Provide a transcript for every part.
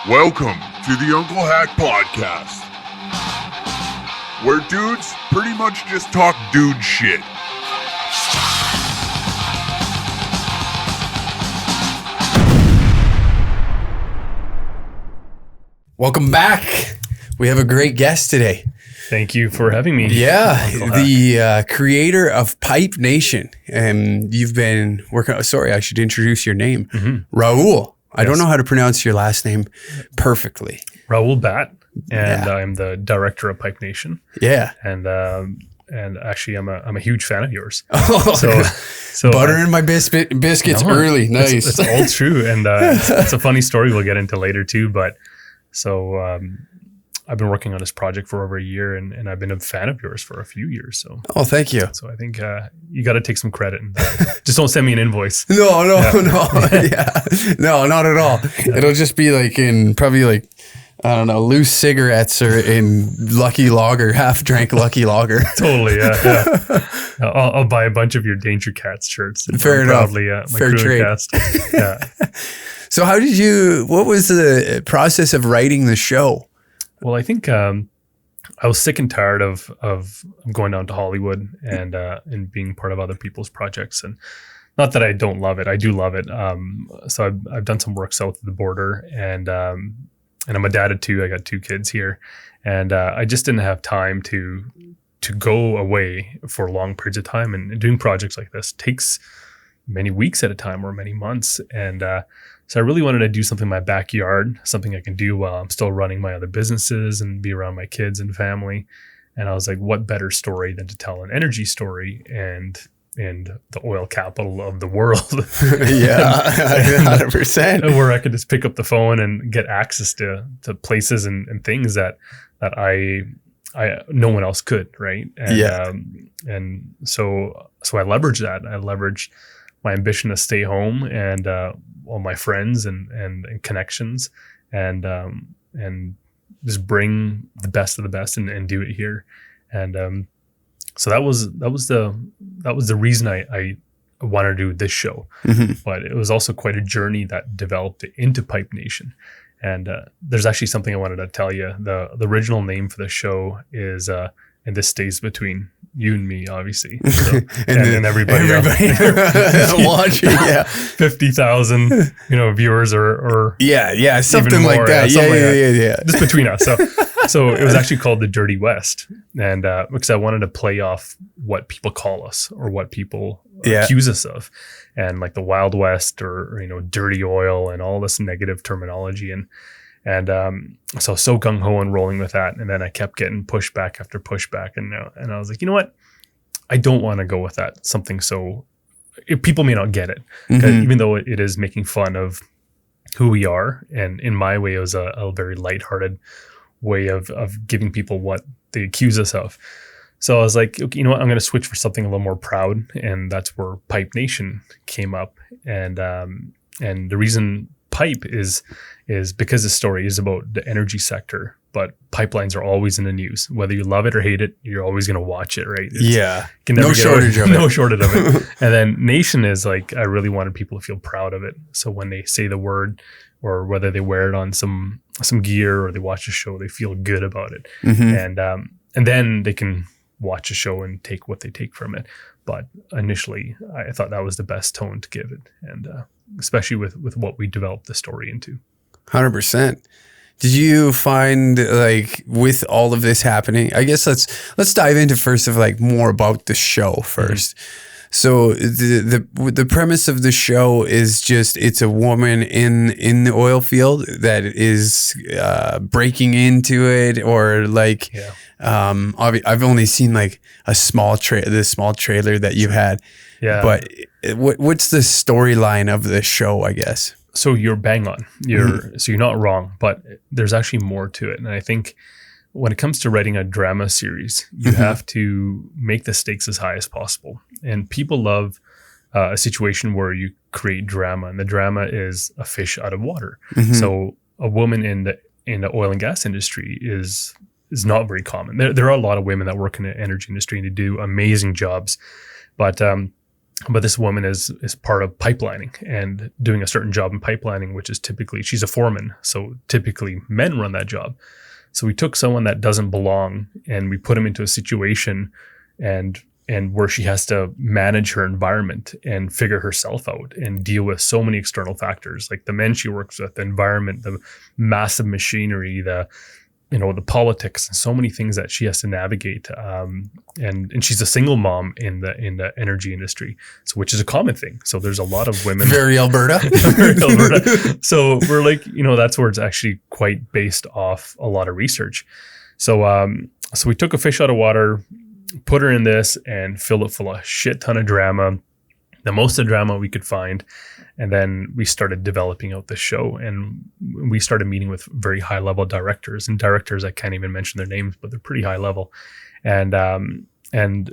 Welcome to the Uncle Hack Podcast, where dudes pretty much just talk dude shit. Welcome back. We have a great guest today. Thank you for having me. Yeah, the creator of Pipe Nation. And you've been working, sorry, I should introduce your name. Raoul. I don't know how to pronounce your last name perfectly. Raoul Bhatt, and I'm the director of Pipe Nation. Yeah. And actually I'm a huge fan of yours. Oh, so butter in my biscuits early. Nice. It's all true. And it's a funny story we'll get into later too. But so I've been working on this project for over a year, and I've been a fan of yours for a few years. So, thank you. So I think you got to take some credit. And just don't send me an invoice. No, yeah, no, not at all. Yeah. It'll just be like in probably like, I don't know, loose cigarettes or in Lucky Lager, half drank Lucky Lager. Totally, yeah. I'll buy a bunch of your Danger Cats shirts. Fair enough. My Fair trade. Cast. Yeah. So what was the process of writing the show? Well, I think I was sick and tired of going down to Hollywood and being part of other people's projects. And not that I don't love it. I do love it. So I've done some work south of the border, and I'm a dad of two. I got two kids here, and I just didn't have time to go away for long periods of time. And doing projects like this takes many weeks at a time or many months. And so I really wanted to do something in my backyard, something I can do while I'm still running my other businesses and be around my kids and family. And I was like, what better story than to tell an energy story and the oil capital of the world. Yeah, 100%. Where I could just pick up the phone and get access to places and things that I no one else could, right? And, and so I leveraged that. I leveraged my ambition to stay home and all my friends and connections and just bring the best of the best and do it here. And so that was the reason I wanted to do this show. But it was also quite a journey that developed into Pipe Nation. And there's actually something I wanted to tell you. The original name for the show is and this stays between you and me, obviously, so, and everybody watching. Yeah, 50,000, viewers or something like that. Yeah. Just between us. So it was actually called the Dirty West, and because I wanted to play off what people call us or what people accuse us of, and like the Wild West or dirty oil and all this negative terminology and so gung ho and rolling with that, and then I kept getting pushback after pushback, and I was like, you know what, I don't want to go with that. Something people may not get it, even though it is making fun of who we are, and in my way, it was a very lighthearted way of giving people what they accuse us of. So I was like, okay, you know what, I'm going to switch for something a little more proud, and that's where Pipe Nation came up, and the reason Pipe is because the story is about the energy sector, but pipelines are always in the news. Whether you love it or hate it, you're always going to watch it, right? No shortage of it. And then Nation is like, I really wanted people to feel proud of it. So when they say the word, or whether they wear it on some gear or they watch a show, they feel good about it. And then they can watch a show and take what they take from it. But initially, I thought that was the best tone to give it, and especially with what we developed the story into. 100%. Did you find, like, with all of this happening, I guess let's dive into first of like more about the show first. So the premise of the show is just, it's a woman in the oil field that is breaking into it, or like I've only seen like a small trailer that you had. Yeah. But what's the storyline of the show, I guess? So you're bang on. So you're not wrong, but there's actually more to it. And I think when it comes to writing a drama series, you have to make the stakes as high as possible. And people love a situation where you create drama, and the drama is a fish out of water. So a woman in the oil and gas industry is not very common. There are a lot of women that work in the energy industry and they do amazing jobs, but But this woman is part of pipelining and doing a certain job in pipelining, which is typically, she's a foreman. So typically men run that job. So we took someone that doesn't belong and we put him into a situation and where she has to manage her environment and figure herself out and deal with so many external factors, like the men she works with, the environment, the massive machinery, the politics, and so many things that she has to navigate. And she's a single mom in the energy industry, so which is a common thing. So there's a lot of women. Very Alberta. Very Alberta. So we're like, that's where it's actually quite based off a lot of research. So we took a fish out of water, put her in this, and filled it full of shit ton of drama, the most of the drama we could find. And then we started developing out the show, and we started meeting with very high level directors, and directors, I can't even mention their names, but they're pretty high level. And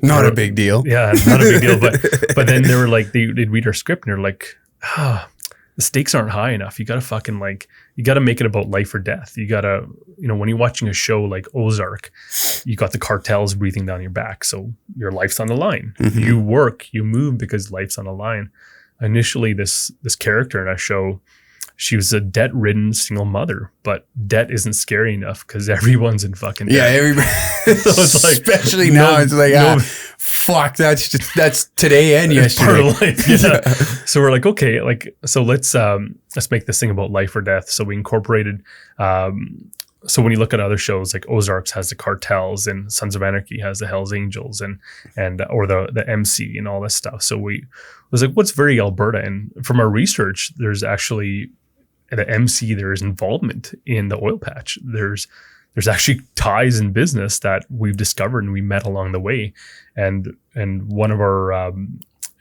not a big deal. Yeah, not a big deal. But then they were like, they'd read our script and they're like, the stakes aren't high enough. You got to you got to make it about life or death. You got to, when you're watching a show like Ozark, you got the cartels breathing down your back. So your life's on the line. Mm-hmm. You work, you move because life's on the line. Initially, this character in our show, she was a debt-ridden single mother, but debt isn't scary enough because everyone's in fucking debt. Yeah, everybody. So it's like, especially now, it's like, fuck, that's today and yesterday. Part of life, yeah. So we're like, okay, so let's make this thing about life or death. So we incorporated. So when you look at other shows, like Ozarks has the cartels, and Sons of Anarchy has the Hells Angels, and or the MC and all this stuff. So we was like, what's very Alberta? And from our research, there's actually the MC. There is involvement in the oil patch. There's actually ties in business that we've discovered and we met along the way. And one of our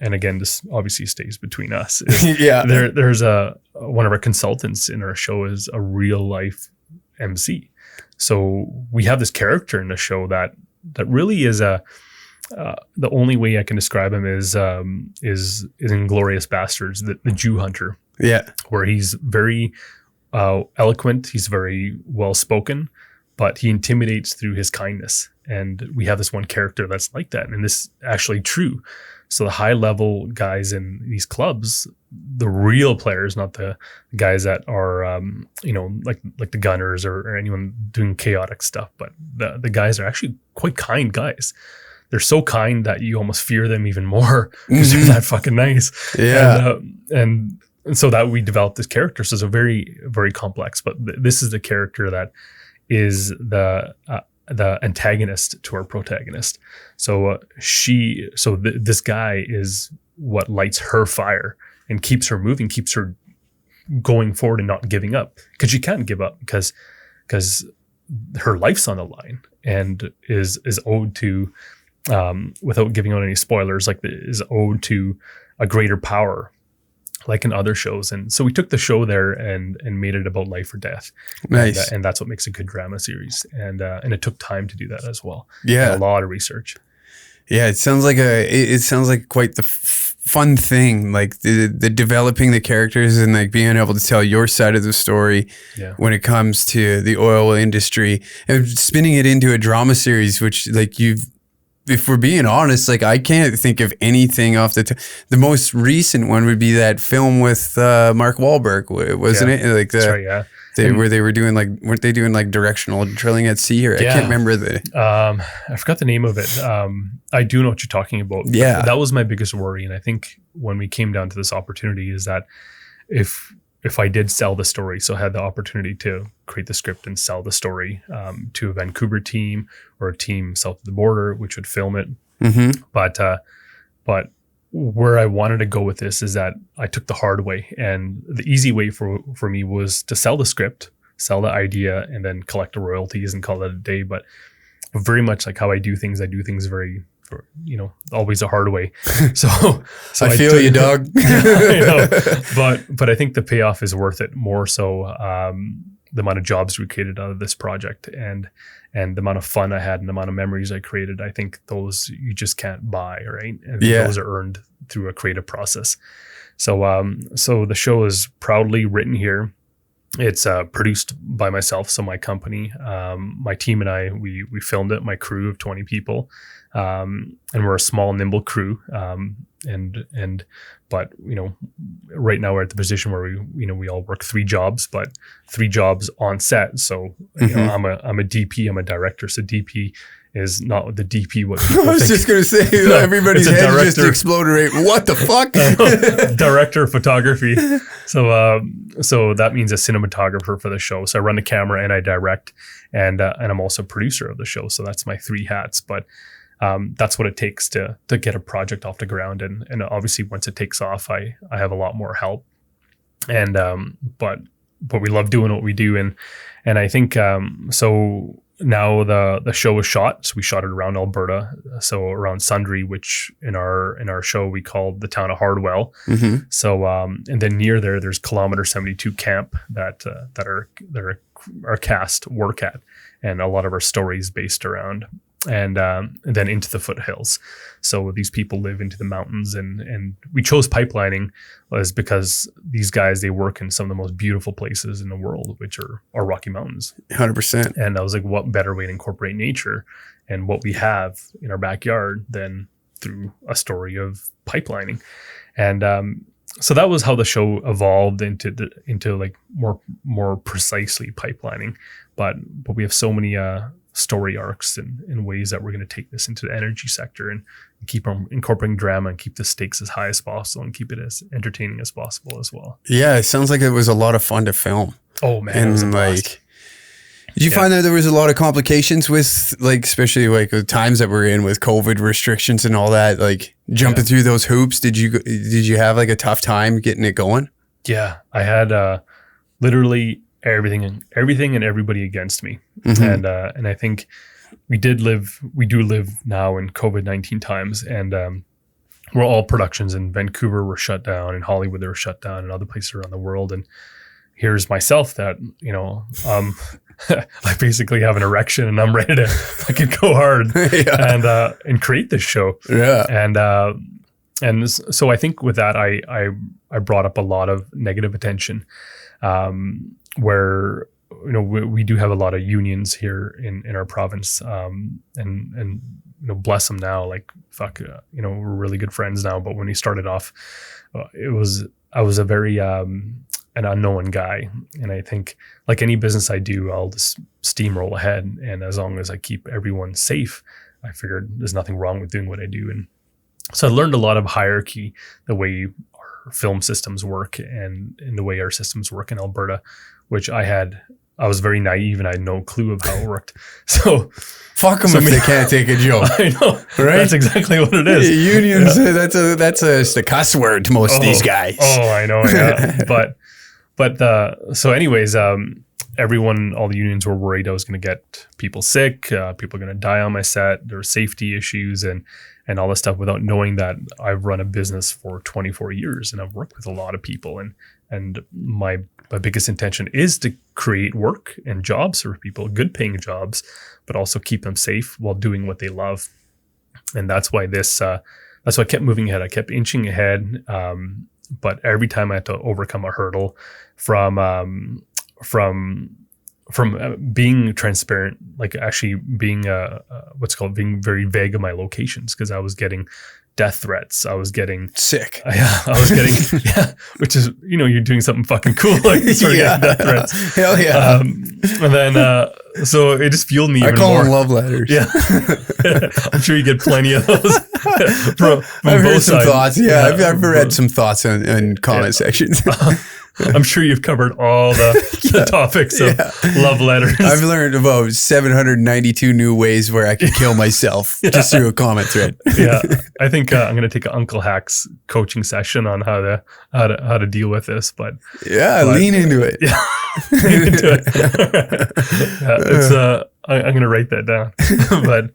and again, this obviously stays between us. Yeah, there's one of our consultants in our show is a real life MC. So we have this character in the show that really is the only way I can describe him is Inglourious Bastards, the Jew hunter. Yeah, where he's very eloquent, he's very well spoken, but he intimidates through his kindness. And we have this one character that's like that, and this is actually true. So the high level guys in these clubs, the real players, not the guys that are, like the gunners or anyone doing chaotic stuff, but the guys are actually quite kind guys. They're so kind that you almost fear them even more because they're that fucking nice. Yeah. And so that we developed this character. So it's a very, very complex, but this is the character that is the antagonist to our protagonist. So this guy is what lights her fire and keeps her moving, keeps her going forward and not giving up, because she can't give up because her life's on the line and is owed to, without giving out any spoilers, is owed to a greater power, like in other shows. And so we took the show there and made it about life or death. Nice. And that's what makes a good drama series. And it took time to do that as well. Yeah. And a lot of research. Yeah. It sounds like quite the fun thing, like the developing the characters and like being able to tell your side of the story when it comes to the oil industry and spinning it into a drama series, which if we're being honest, like I can't think of anything off the most recent one would be that film with Mark Wahlberg, wasn't it? Like that's right, yeah. They were doing weren't they doing like directional drilling at sea? Or I can't remember I forgot the name of it. I do know what you're talking about. Yeah, that was my biggest worry, and I think when we came down to this opportunity is that if I did sell the story, so I had the opportunity to create the script and sell the story to a Vancouver team or a team south of the border, which would film it. Mm-hmm. But where I wanted to go with this is that I took the hard way, and the easy way for me was to sell the script, sell the idea, and then collect the royalties and call it a day. But very much like how I do things very, always a hard way. So I feel you, dog. I know. But I think the payoff is worth it more so. The amount of jobs we created out of this project and the amount of fun I had and the amount of memories I created, I think those you just can't buy, right? And those are earned through a creative process. So the show is proudly written here. It's produced by myself, so my company, my team and I, we filmed it, my crew of 20 people. and we're a small, nimble crew. But right now we're at the position where we all work 3 jobs, but 3 jobs on set. So I'm a DP, I'm a director. So DP is not the DP what people I was think. just going to say, No, everybody's it's a head just director. exploded. What the fuck? Director of photography. So that means a cinematographer for the show. So I run the camera and I direct, and I'm also producer of the show. So that's my 3 hats. But that's what it takes to get a project off the ground. And obviously once it takes off, I have a lot more help. And but we love doing what we do. And I think so. Now the show is shot. So we shot it around Alberta, so around Sundre, which in our show we called the town of Hardwell. Mm-hmm. So and then near there's kilometer 72 camp that our cast work at, and a lot of our stories based around. And then into the foothills. So these people live into the mountains, and we chose pipelining was because these guys, they work in some of the most beautiful places in the world, which are Rocky Mountains. 100%. And I was like, what better way to incorporate nature and what we have in our backyard than through a story of pipelining? And so that was how the show evolved into like more precisely pipelining. But we have so many story arcs and ways that we're going to take this into the energy sector and keep on incorporating drama and keep the stakes as high as possible and keep it as entertaining as possible as well. Yeah, it sounds like it was a lot of fun to film. Oh man, and it was a blast. like, did you find that there was a lot of complications with, like, especially like the times that we're in with COVID restrictions and all that, like jumping through those hoops? Did you have like a tough time getting it going? Yeah, I had literally everything and everybody against me. Mm-hmm. And I think we do live now in COVID-19 times, and we're all productions in Vancouver were shut down, in Hollywood they were shut down, and other places around the world. And here's myself that I basically have an erection and I'm ready to fucking go hard and create this show. Yeah. And so I think with that I brought up a lot of negative attention. Where we do have a lot of unions here in our province, and bless them now. Like fuck, we're really good friends now. But when we started off, I was a very an unknown guy, and I think like any business I do, I'll just steamroll ahead, and as long as I keep everyone safe, I figured there's nothing wrong with doing what I do. And so I learned a lot of hierarchy, the way our film systems work, and the way our systems work in Alberta, which I was very naive and I had no clue of how it worked. So fuck them if they can't take a joke. I know, right? That's exactly what it is. Unions, that's a cuss word to most of these guys. Oh, I know. Yeah. but so anyways, everyone, all the unions were worried I was going to get people sick. People are going to die on my set. There were safety issues and all this stuff, without knowing that I've run a business for 24 years and I've worked with a lot of people. And my biggest intention is to create work and jobs for people, good paying jobs, but also keep them safe while doing what they love. And that's why that's why I kept moving ahead. I kept inching ahead. But every time I had to overcome a hurdle from being transparent, like actually being being very vague of my locations, because I was getting death threats. I was getting sick. I was getting which is you're doing something fucking cool, like getting death threats. Hell yeah. And then so it just fueled me. Even I call more. them love letters. Yeah, I'm sure you get plenty of those. from I've heard both some sides. thoughts. Yeah, I've read some thoughts in comment sections. I'm sure you've covered all the topics of love letters. I've learned about 792 new ways where I can kill myself just through a comment thread. Yeah, I think I'm going to take an Uncle Hack's coaching session on how to deal with this. But lean into it. Yeah, lean into it. I'm going to write that down. But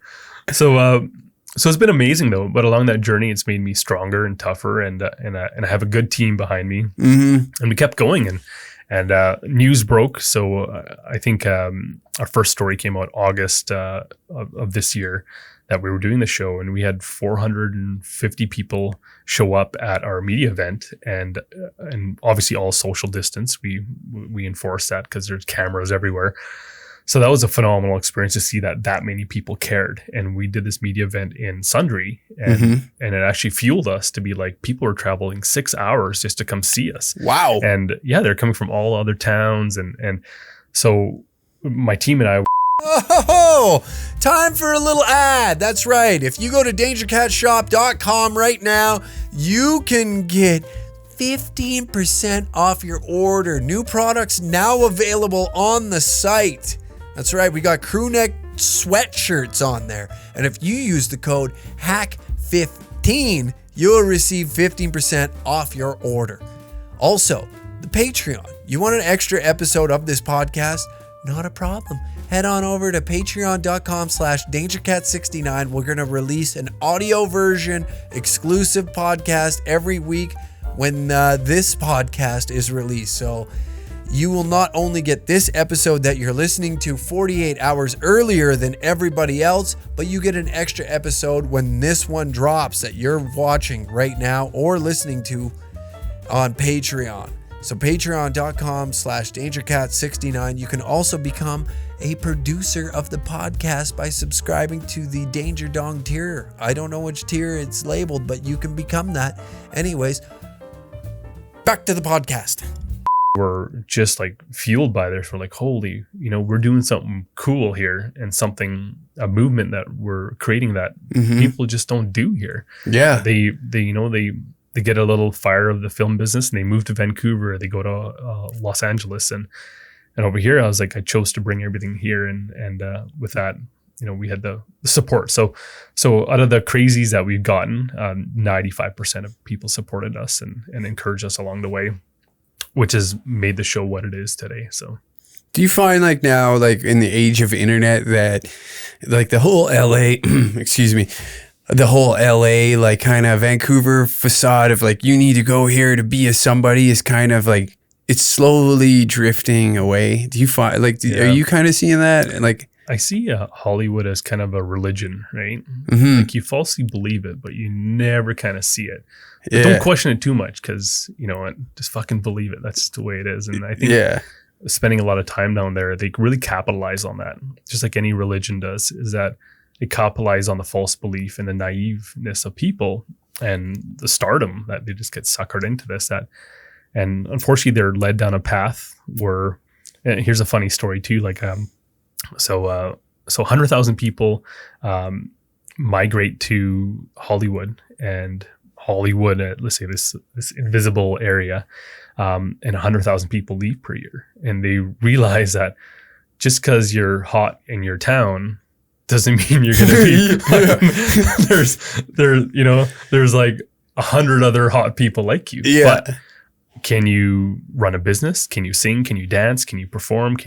so it's been amazing though. But along that journey, it's made me stronger and tougher, and I have a good team behind me. Mm-hmm. And we kept going, and news broke. So I think our first story came out August of this year that we were doing the show, and we had 450 people show up at our media event, and obviously all social distance. We enforce that because there's cameras everywhere. So that was a phenomenal experience to see that many people cared. And we did this media event in Sundre, and it actually fueled us to be like, people are traveling 6 hours just to come see us. Wow. And yeah, they're coming from all other towns. And so my team and I. Oh, time for a little ad. That's right. If you go to dangercatshop.com right now, you can get 15% off your order. New products now available on the site. That's right. We got crew neck sweatshirts on there. And if you use the code HACK15, you'll receive 15% off your order. Also, the Patreon. You want an extra episode of this podcast? Not a problem. Head on over to patreon.com/dangercat69. We're going to release an audio version, exclusive podcast every week when this podcast is released. So you will not only get this episode that you're listening to 48 hours earlier than everybody else, but you get an extra episode when this one drops that you're watching right now or listening to on Patreon. So patreon.com/dangercat69. You can also become a producer of the podcast by subscribing to the Danger Dong tier. I don't know which tier it's labeled, but you can become that. Anyways, back to the podcast. We're just like fueled by this. We're like, holy, we're doing something cool here, and a movement that we're creating that people just don't do here. Yeah. They get a little fire of the film business and they move to Vancouver, they go to Los Angeles, and over here I was like, I chose to bring everything here, and with that, we had the support. So out of the crazies that we've gotten, 95% of people supported us and encouraged us along the way, which has made the show what it is today. So do you find like now, like in the age of internet, that like the whole LA the whole LA, like kind of Vancouver facade of like, you need to go here to be a somebody is kind of like, it's slowly drifting away? Do you find like, are you kind of seeing that? And like, I see Hollywood as kind of a religion, right? Like you falsely believe it, but you never kind of see it. But don't question it too much, because just fucking believe it. That's the way it is. And I think spending a lot of time down there, they really capitalize on that, just like any religion does, is that they capitalize on the false belief and the naiveness of people and the stardom that they just get suckered into this. And unfortunately, they're led down a path where, and here's a funny story too, like, so 100,000 people migrate to Hollywood, and Hollywood, let's say this invisible area, and 100,000 people leave per year. And they realize that just because you're hot in your town doesn't mean you're going to be, there's like 100 other hot people like you. Yeah. But can you run a business? Can you sing? Can you dance? Can you perform?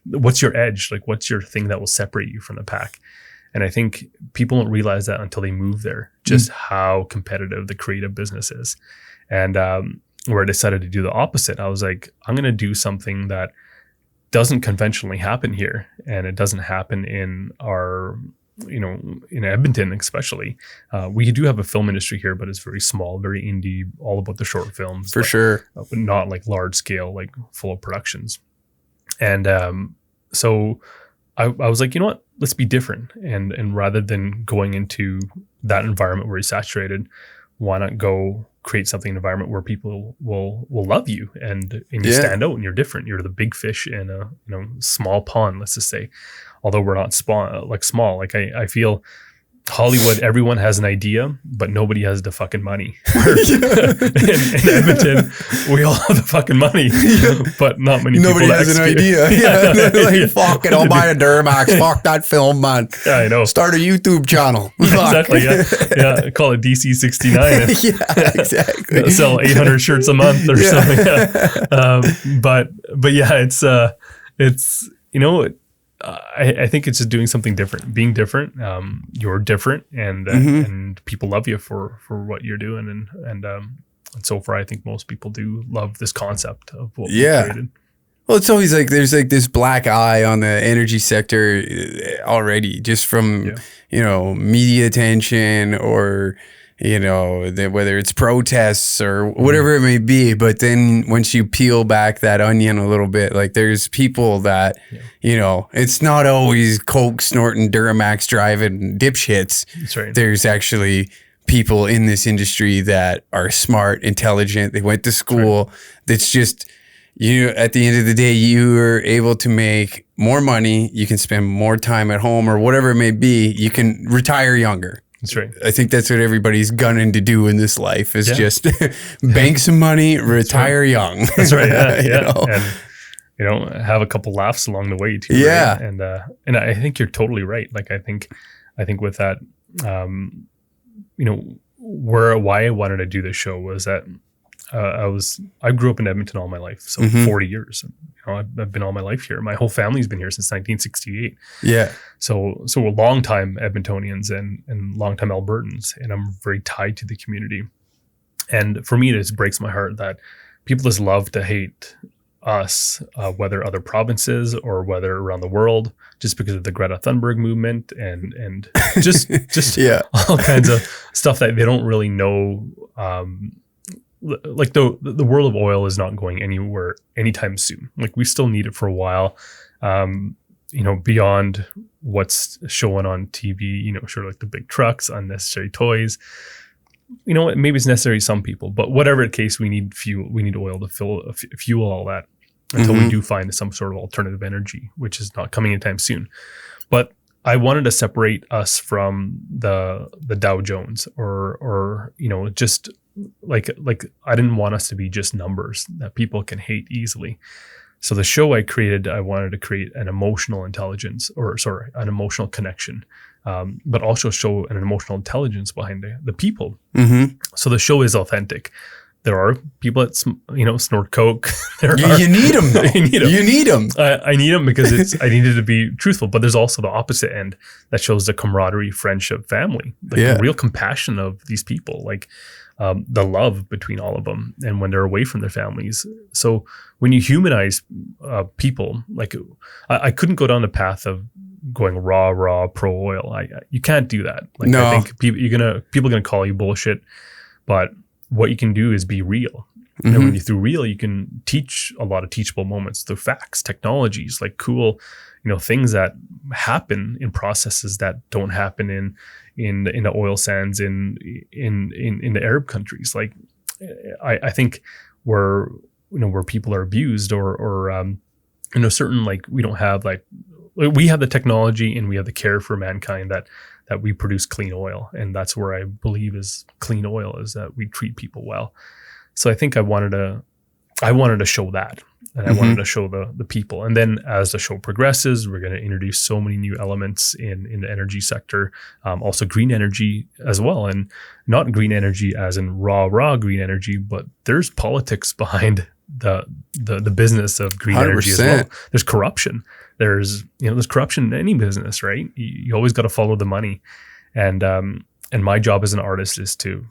What's your edge? Like, what's your thing that will separate you from the pack? And I think people don't realize that until they move there, just how competitive the creative business is. And where I decided to do the opposite, I was like, I'm going to do something that doesn't conventionally happen here. And it doesn't happen in our, in Edmonton, especially. We do have a film industry here, but it's very small, very indie, all about the short films. For sure. But not like large scale, like full of productions. And so I was like, you know what, let's be different. And rather than going into that environment where you're saturated, why not go create something, an environment where people will love you and you stand out and you're different. You're the big fish in a small pond, let's just say. Although we're not small. Like I feel Hollywood, everyone has an idea, but nobody has the fucking money. in Edmonton, we all have the fucking money, but not many nobody people has an idea. Like, fuck it, I'll buy a Duramax. Fuck that film, man. Yeah, I know. Start a YouTube channel. Exactly. Yeah. Call it DC 69. Yeah, exactly. Sell 800 shirts a month or something. Yeah. But yeah, it's I think it's just doing something different, being different. You're different, and people love you for what you're doing, and so far, I think most people do love this concept of what we created. Well, it's always like there's like this black eye on the energy sector already, just from media attention or whether it's protests or whatever it may be. But then once you peel back that onion a little bit, like there's people that, it's not always coke snorting, Duramax driving dipshits. That's right. There's actually people in this industry that are smart, intelligent. They went to school. Right. That's just, at the end of the day, you are able to make more money. You can spend more time at home or whatever it may be. You can retire younger. That's right. I think that's what everybody's gunning to do in this life is just bank some money, retire young. That's right. Yeah. And, have a couple laughs along the way too. Yeah. Right? And I think you're totally right. Like, I think with that, why I wanted to do this show was that I grew up in Edmonton all my life, so 40 years. I've been all my life here. My whole family's been here since 1968. Yeah. So a long time Edmontonians and long time Albertans, and I'm very tied to the community. And for me, it just breaks my heart that people just love to hate us, whether other provinces or whether around the world, just because of the Greta Thunberg movement and just all kinds of stuff that they don't really know. Like the world of oil is not going anywhere anytime soon. Like, we still need it for a while. Beyond what's showing on TV, sort of like the big trucks, unnecessary toys. Maybe it's necessary to some people, but whatever the case, we need fuel. We need oil to fuel all that until we do find some sort of alternative energy, which is not coming anytime soon. But I wanted to separate us from the Dow Jones or just like I didn't want us to be just numbers that people can hate easily. So the show I created, I wanted to create an emotional intelligence, an emotional connection, but also show an emotional intelligence behind the people. Mm-hmm. So the show is authentic. There are people that snort coke. You need them, though. You need them. I need them because I needed to be truthful. But there's also the opposite end that shows the camaraderie, friendship, family, the real compassion of these people, like the love between all of them, and when they're away from their families. So when you humanize people, like I couldn't go down the path of going raw pro oil. You can't do that. Like, no. I think people are gonna call you bullshit, but what you can do is be real. And when you're through real, you can teach a lot of teachable moments through facts, technologies, like cool, things that happen in processes that don't happen in the oil sands in the Arab countries. Like, I think where people are abused or certain, like, we don't have, like, we have the technology and we have the care for mankind that we produce clean oil. And that's where I believe is clean oil, is that we treat people well. So I think I wanted to show that, and I wanted to show the people. And then as the show progresses, we're going to introduce so many new elements in the energy sector, also green energy as well. And not green energy as in raw green energy, but there's politics behind the business of green 100%. Energy as well. There's corruption. There's corruption in any business, right? You always got to follow the money. And my job as an artist is to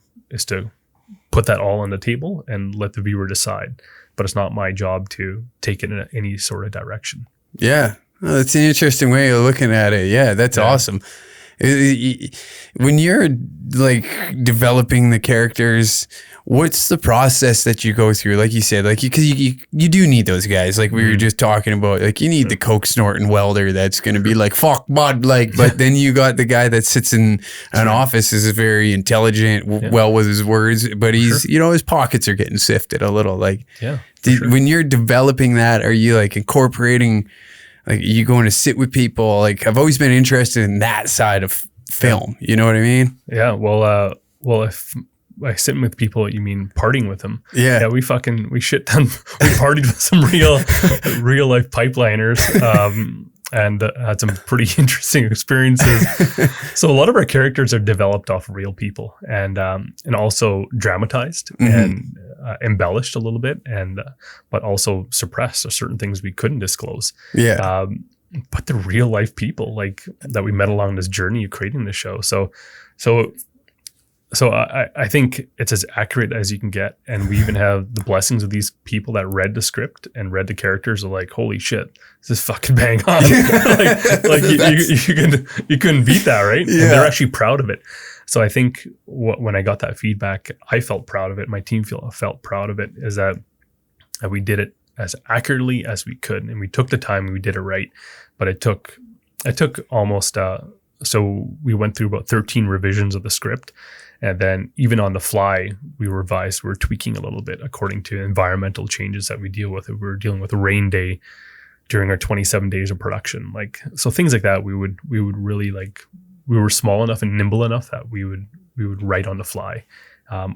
put that all on the table and let the viewer decide. But it's not my job to take it in any sort of direction. Yeah. Well, that's an interesting way of looking at it. Yeah, that's awesome. When you're like developing the characters, what's the process that you go through? Like you said, like because you do need those guys. Like we were just talking about, like you need the coke snorting welder that's going to be like fuck bud, like. But then you got the guy that sits in an office, is very intelligent, well with his words, but he's his pockets are getting sifted a little. Like when you're developing that, are you like incorporating? Like, you going to sit with people? Like, I've always been interested in that side of film. You know what I mean? Yeah. Well, if by sitting with people, you mean partying with them? Yeah. We shit done. We partied with some real life pipeliners, and had some pretty interesting experiences. So a lot of our characters are developed off of real people, and also dramatized and embellished a little bit, but also suppressed. There's certain things we couldn't disclose. Yeah. But the real life people, like, that we met along this journey of creating the show. So I think it's as accurate as you can get. And we even have the blessings of these people that read the script and read the characters are like, holy shit, this is fucking bang on. like you couldn't beat that, right? Yeah. And they're actually proud of it. So I think when I got that feedback, I felt proud of it. My team felt proud of it, is that we did it as accurately as we could, and we took the time and we did it right. But it took almost, so we went through about 13 revisions of the script. And then even on the fly, we revised, we're tweaking a little bit according to environmental changes that we deal with. We were dealing with a rain day during our 27 days of production. Like, so things like that, we would really, like, we were small enough and nimble enough that we would write on the fly,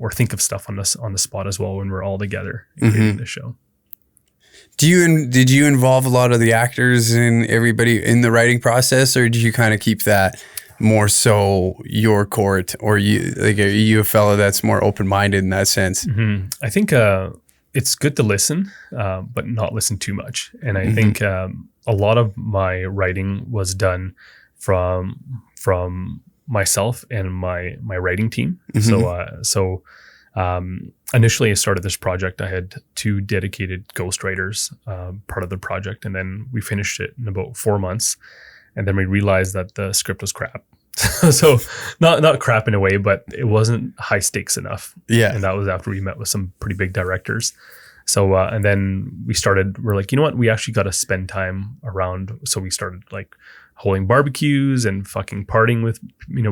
or think of stuff on the spot as well when we're all together in the show. Did you involve a lot of the actors and everybody in the writing process, or did you kind of keep that more so your court, or are you a fellow that's more open-minded in that sense? I think it's good to listen, but not listen too much. And I think a lot of my writing was done from myself and my writing team. So initially I started this project. I had 2 dedicated ghostwriters, part of the project, and then we finished it in about 4 months. And then we realized that the script was crap. So not crap in a way, but it wasn't high stakes enough. Yeah. And that was after we met with some pretty big directors. So, and then we're like, you know what? We actually got to spend time around. So we started like holding barbecues and fucking partying with,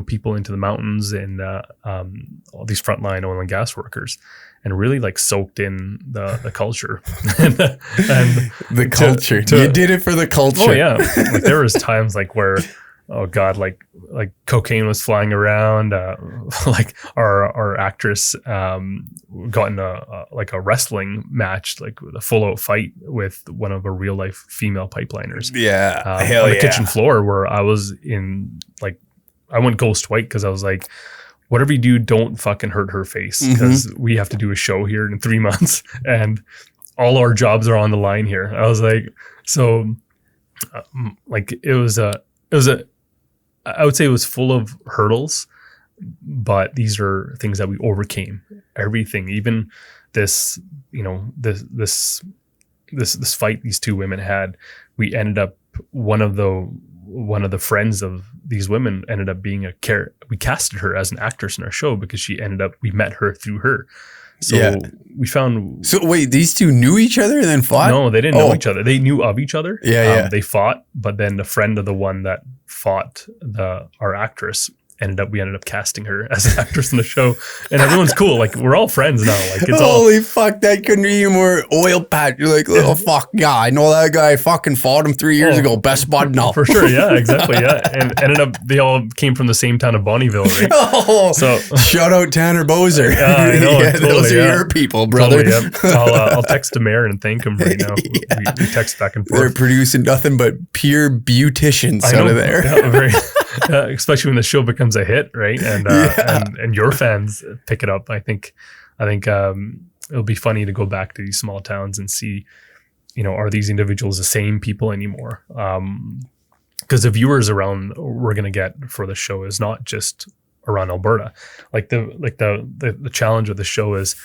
people into the mountains and all these frontline oil and gas workers, and really like soaked in the culture. and the culture. You did it for the culture. Oh yeah. Like there was times like where, oh God, like cocaine was flying around. Like our actress got in a wrestling match, like with a full out fight with one of our real life female pipeliners. Yeah, on the kitchen floor, where I was in, like, I went ghost white because I was like, whatever you do, don't fucking hurt her face, because we have to do a show here in 3 months and all our jobs are on the line here. I was like, so like it was I would say it was full of hurdles, but these are things that we overcame. Everything, even this, this fight these 2 women had, we ended up, one of the friends of these women ended up being we casted her as an actress in our show because we met her through her. So we found. So wait, these 2 knew each other and then fought? No, they didn't know each other. They knew of each other. Yeah. They fought, but then the friend of the one that fought our actress we ended up casting her as an actress in the show, and everyone's cool. Like, we're all friends now. Like, it's holy fuck, that couldn't be more oil patch. You're like, oh fuck, yeah, I know that guy. Fucking fought him 3 years ago. Best bud now. For sure, yeah, exactly, yeah. And ended up, they all came from the same town of Bonneville, right? So shout out Tanner Bozer. I know, totally, those are your people, brother. Totally, yeah. I'll text Demare and thank him right now. We text back and forth. They're producing nothing but pure beauticians out of there. Yeah, very. Especially when the show becomes a hit, right? And your fans pick it up. I think it'll be funny to go back to these small towns and see, are these individuals the same people anymore? Because the viewers around we're gonna get for the show is not just around Alberta. Like the challenge of the show is,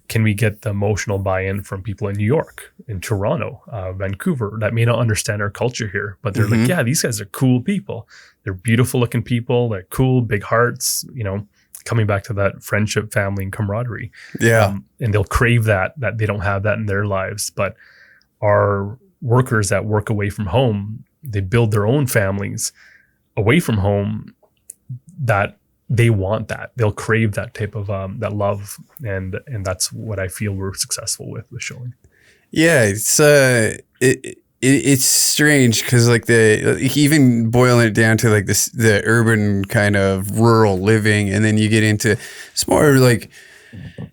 can we get the emotional buy-in from people in New York, in Toronto, Vancouver, that may not understand our culture here, but they're like, yeah, these guys are cool people. They're beautiful looking people. They're cool, big hearts, coming back to that friendship, family, and camaraderie. Yeah. And they'll crave that they don't have that in their lives. But our workers that work away from home, they build their own families away from home, that they want that. They'll crave that type of that love, and that's what I feel we're successful with showing. Yeah, it's strange because like even boiling it down to like this, the urban kind of rural living, and then you get into, it's more like,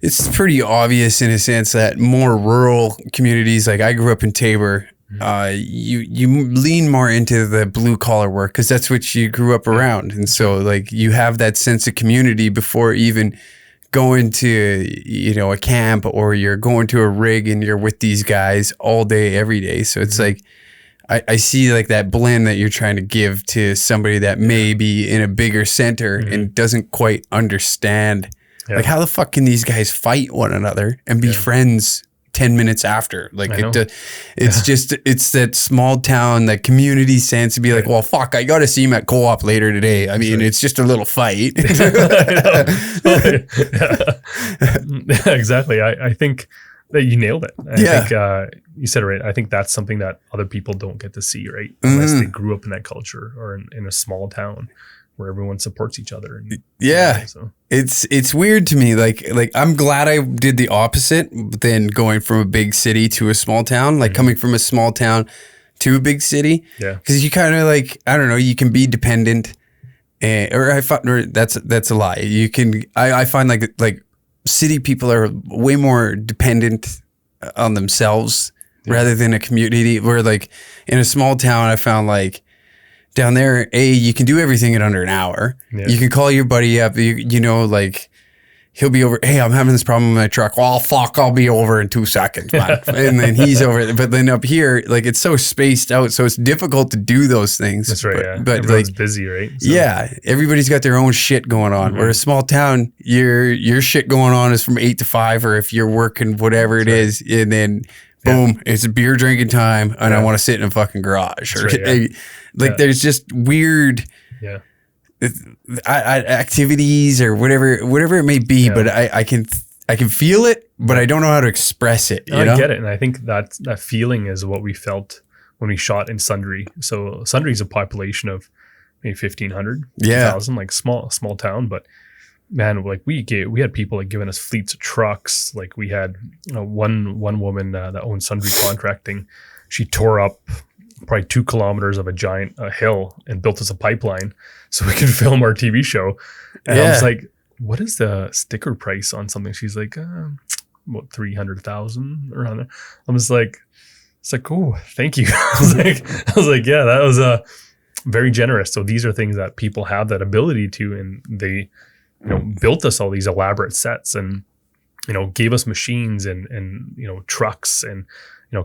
it's pretty obvious in a sense that more rural communities, like I grew up in Tabor, you lean more into the blue collar work because that's what you grew up around, and so like you have that sense of community before even going to a camp, or you're going to a rig and you're with these guys all day every day. So it's like I see like that blend that you're trying to give to somebody that may be in a bigger center and doesn't quite understand like how the fuck can these guys fight one another and be friends 10 minutes after. Like I know. it's just, it's that small town, that community sense to be like, well, fuck, I got to see him at co-op later today. I mean, it's just a little fight. Yeah, exactly. I think that you nailed it. I think you said it right. I think that's something that other people don't get to see, right? Unless they grew up in that culture or in a small town where everyone supports each other. And, so. It's weird to me. Like I'm glad I did the opposite than going from a big city to a small town, like coming from a small town to a big city. Yeah. Cause you kind of like, I don't know, you can be dependent or that's a lie. You can, I find like city people are way more dependent on themselves rather than a community, where like in a small town, I found like down there, you can do everything in under an hour. Yeah. You can call your buddy up, you know, like he'll be over. Hey, I'm having this problem with my truck. Well, fuck, I'll be over in 2 seconds, man. And then he's over. But then up here, like it's so spaced out, so it's difficult to do those things. That's right. But everyone's like busy, right? So. Yeah, everybody's got their own shit going on. Where a small town, your shit going on is from 8 to 5, or if you're working whatever it is, and then boom, it's beer drinking time, and I want to sit in a fucking garage. Or there's just weird. Yeah. Activities or whatever it may be, but I can feel it, but I don't know how to express it. You know? I get it, and I think that feeling is what we felt when we shot in Sundre. So Sundre is a population of maybe 1,500, 2,000, like small town. But man, like we had people like giving us fleets of trucks. Like we had one woman that owned Sundre Contracting. She tore up probably 2 kilometers of a giant hill and built us a pipeline so we could film our TV show. And I was like, what is the sticker price on something? She's like, about 300,000 around there. I was like, it's like, oh, thank you. I was like, yeah, that was very generous. So these are things that people have that ability to, and they, built us all these elaborate sets and, gave us machines and trucks and,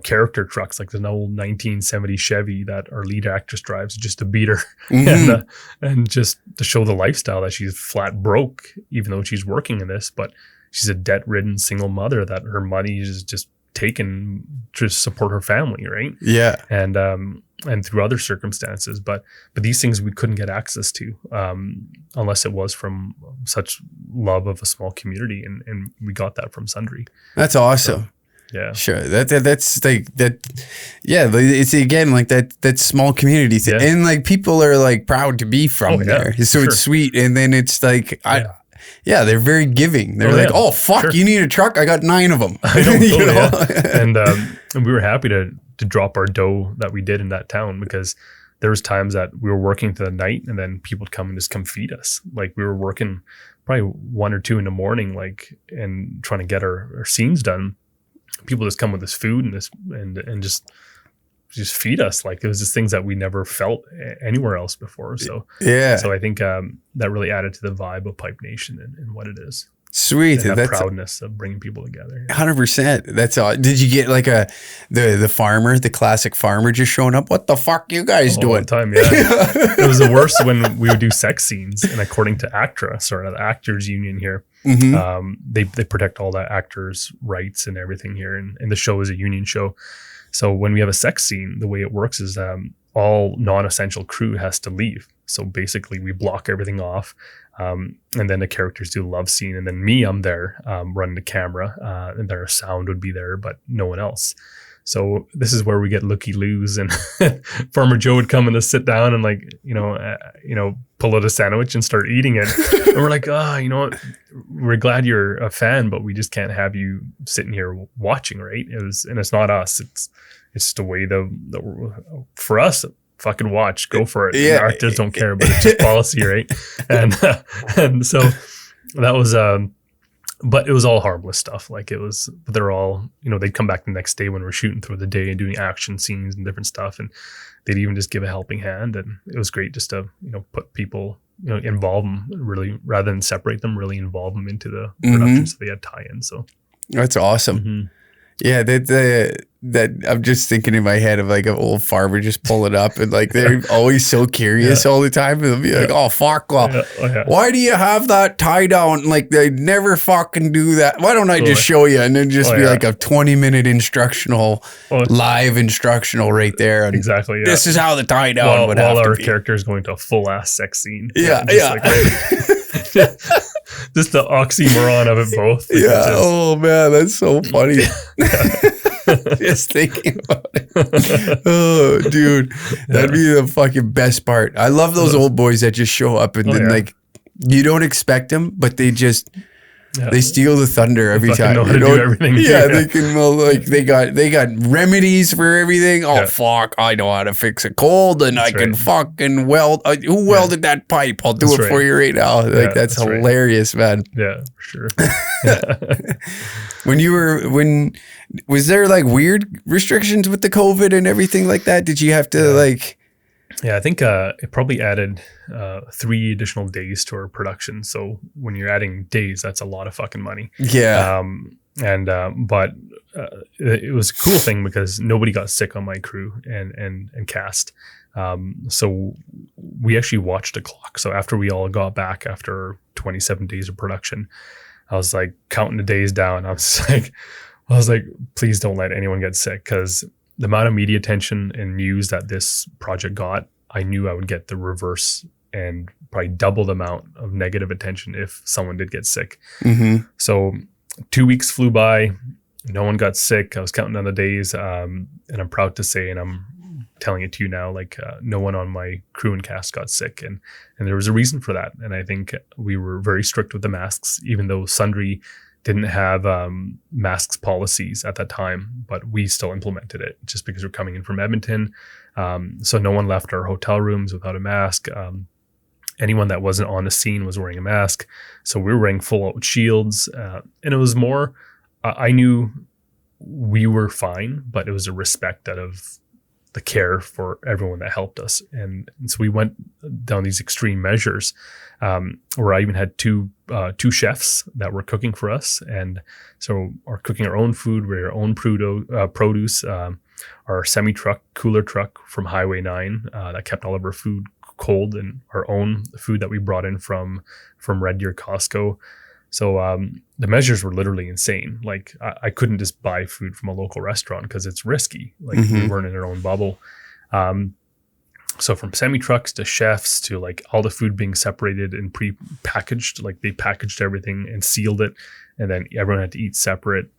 character trucks, like an old 1970 Chevy that our lead actress drives, just to beat her and just to show the lifestyle that she's flat broke, even though she's working in this, but she's a debt-ridden single mother that her money is just taken to support her family, right? Yeah. And through other circumstances, but these things we couldn't get access to unless it was from such love of a small community, and we got that from Sundre. That's awesome. So, yeah, sure. That's like that. Yeah, it's again like that small community thing, and like people are like proud to be from there, so it's sweet. And then it's like they're very giving. They're like, oh fuck, you need a truck? I got 9 of them. I don't know. And we were happy to drop our dough that we did in that town, because there was times that we were working to the night, and then people would come and just come feed us. Like we were working probably 1 or 2 in the morning, like, and trying to get our scenes done. People just come with this food and just feed us. Like it was just things that we never felt anywhere else before. So so I think that really added to the vibe of Pipe Nation and what it is. Sweet. And that proudness of bringing people together. 100%. That's all. Did you get like the farmer, the classic farmer just showing up? What the fuck you guys doing? All the time, yeah. It was the worst when we would do sex scenes, and according to ACTRA, the Actors Union here, they protect all the actors' rights and everything here, and the show is a union show. So when we have a sex scene, the way it works is all non-essential crew has to leave. So basically we block everything off. And then the characters do a love scene, and then I'm there running the camera, and their sound would be there, but no one else. So this is where we get looky-loos, and Farmer Joe would come and just sit down and pull out a sandwich and start eating it. And we're like, what? We're glad you're a fan, but we just can't have you sitting here watching, right? And it's not us. It's just a way for us. Fucking watch, go for it. Yeah, the actors don't care, but it's just policy, right? And so that was, but it was all harmless stuff. Like it was, they're all, they'd come back the next day when we're shooting through the day and doing action scenes and different stuff, and they'd even just give a helping hand, and it was great just to put people, involve them really rather than separate them, really involve them into the production, so they had tie-in. So that's awesome. Yeah, the that I'm just thinking in my head of like an old farmer just pulling up and like they're always so curious all the time. And they'll be like, oh, fuck, well, why do you have that tie down? Like they never fucking do that. Why don't I just show you? And then just be like a 20-minute instructional, live instructional right there. And exactly. Yeah. This is how the tie down would have to be. While our character is going to a full ass sex scene. Yeah. Just the oxymoron of it both. Oh man, that's so funny. Just thinking about it. Oh, dude, that'd be the fucking best part. I love those old boys that just show up and then like you don't expect them, but they just they steal the thunder every time. Know how to do everything. They can like they got remedies for everything. Oh fuck, I know how to fix a cold and I can fucking weld. Who welded that pipe? I'll do it for you right now. Like that's hilarious, man. Yeah, for sure. Was there like weird restrictions with the COVID and everything like that? Did you have to like? Yeah, I think it probably added 3 additional days to our production. So when you're adding days, that's a lot of fucking money. Yeah. But it was a cool thing because nobody got sick on my crew and cast. So we actually watched a clock. So after we all got back after 27 days of production, I was like counting the days down. I was like, please don't let anyone get sick, because the amount of media attention and news that this project got, I knew I would get the reverse and probably double the amount of negative attention if someone did get sick. Mm-hmm. So 2 weeks flew by, no one got sick. I was counting down the days, and I'm proud to say, and I'm telling it to you now, like no one on my crew and cast got sick, and there was a reason for that. And I think we were very strict with the masks, even though Sundry didn't have masks policies at that time, but we still implemented it just because we're coming in from Edmonton. So no one left our hotel rooms without a mask. Anyone that wasn't on the scene was wearing a mask. So we were wearing full out shields. And it was more, I knew we were fine, but it was a respect out of the care for everyone that helped us. And so we went down these extreme measures, where I even had two chefs that were cooking for us. And so are cooking our own food, with our own produce, our semi-truck, cooler truck from Highway 9 that kept all of our food cold, and our own food that we brought in from Red Deer Costco. So the measures were literally insane. Like I couldn't just buy food from a local restaurant because it's risky. Like we weren't in our own bubble. So from semi-trucks to chefs to like all the food being separated and pre-packaged, like they packaged everything and sealed it, and then everyone had to eat separate.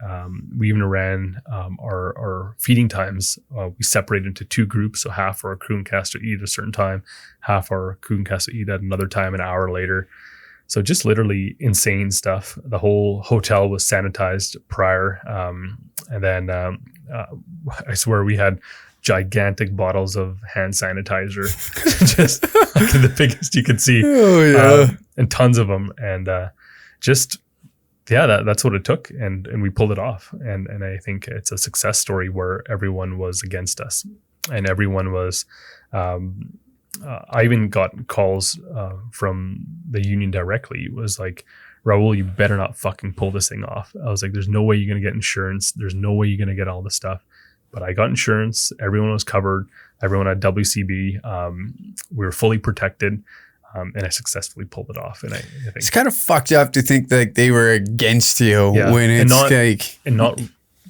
We even ran our feeding times. We separated into 2 groups. So half our crew and cast would eat at a certain time, half our crew and cast would eat at another time, an hour later. So just literally insane stuff. The whole hotel was sanitized prior. And then I swear we had gigantic bottles of hand sanitizer, just the biggest you could see. Oh, yeah. And tons of them. And that's what it took. And we pulled it off. And I think it's a success story where everyone was against us, and everyone was, I even got calls from the union directly. It was like, Raoul, you better not fucking pull this thing off. I was like, there's no way you're going to get insurance. There's no way you're going to get all this stuff. But I got insurance. Everyone was covered. Everyone had WCB. We were fully protected. And I successfully pulled it off. And I think it's kind of fucked up to think that they were against you when it's not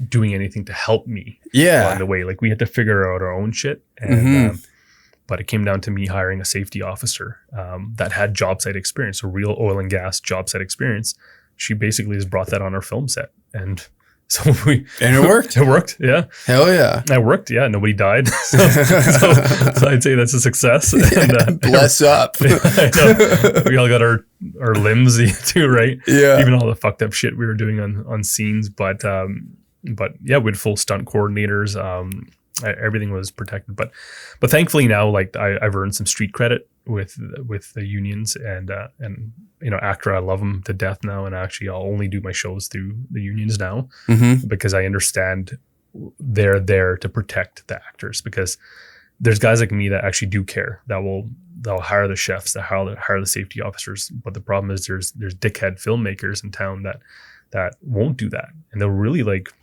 doing anything to help me. Yeah. Along the way, like we had to figure out our own shit. And, but it came down to me hiring a safety officer that had job site experience, a real oil and gas job site experience. She basically just brought that on our film set. And so it worked. It worked. Yeah. Hell yeah. It worked. Yeah. Nobody died. So I'd say that's a success. And, bless up. I know. We all got our limbs too, right? Yeah. Even all the fucked up shit we were doing on scenes. But yeah, we had full stunt coordinators. Everything was protected, but thankfully now, like I've earned some street credit with the unions, and actor, I love them to death now, and actually I'll only do my shows through the unions now because I understand they're there to protect the actors, because there's guys like me that actually do care, they'll hire the chefs, they'll hire the safety officers, but the problem is there's dickhead filmmakers in town that won't do that, and they'll really like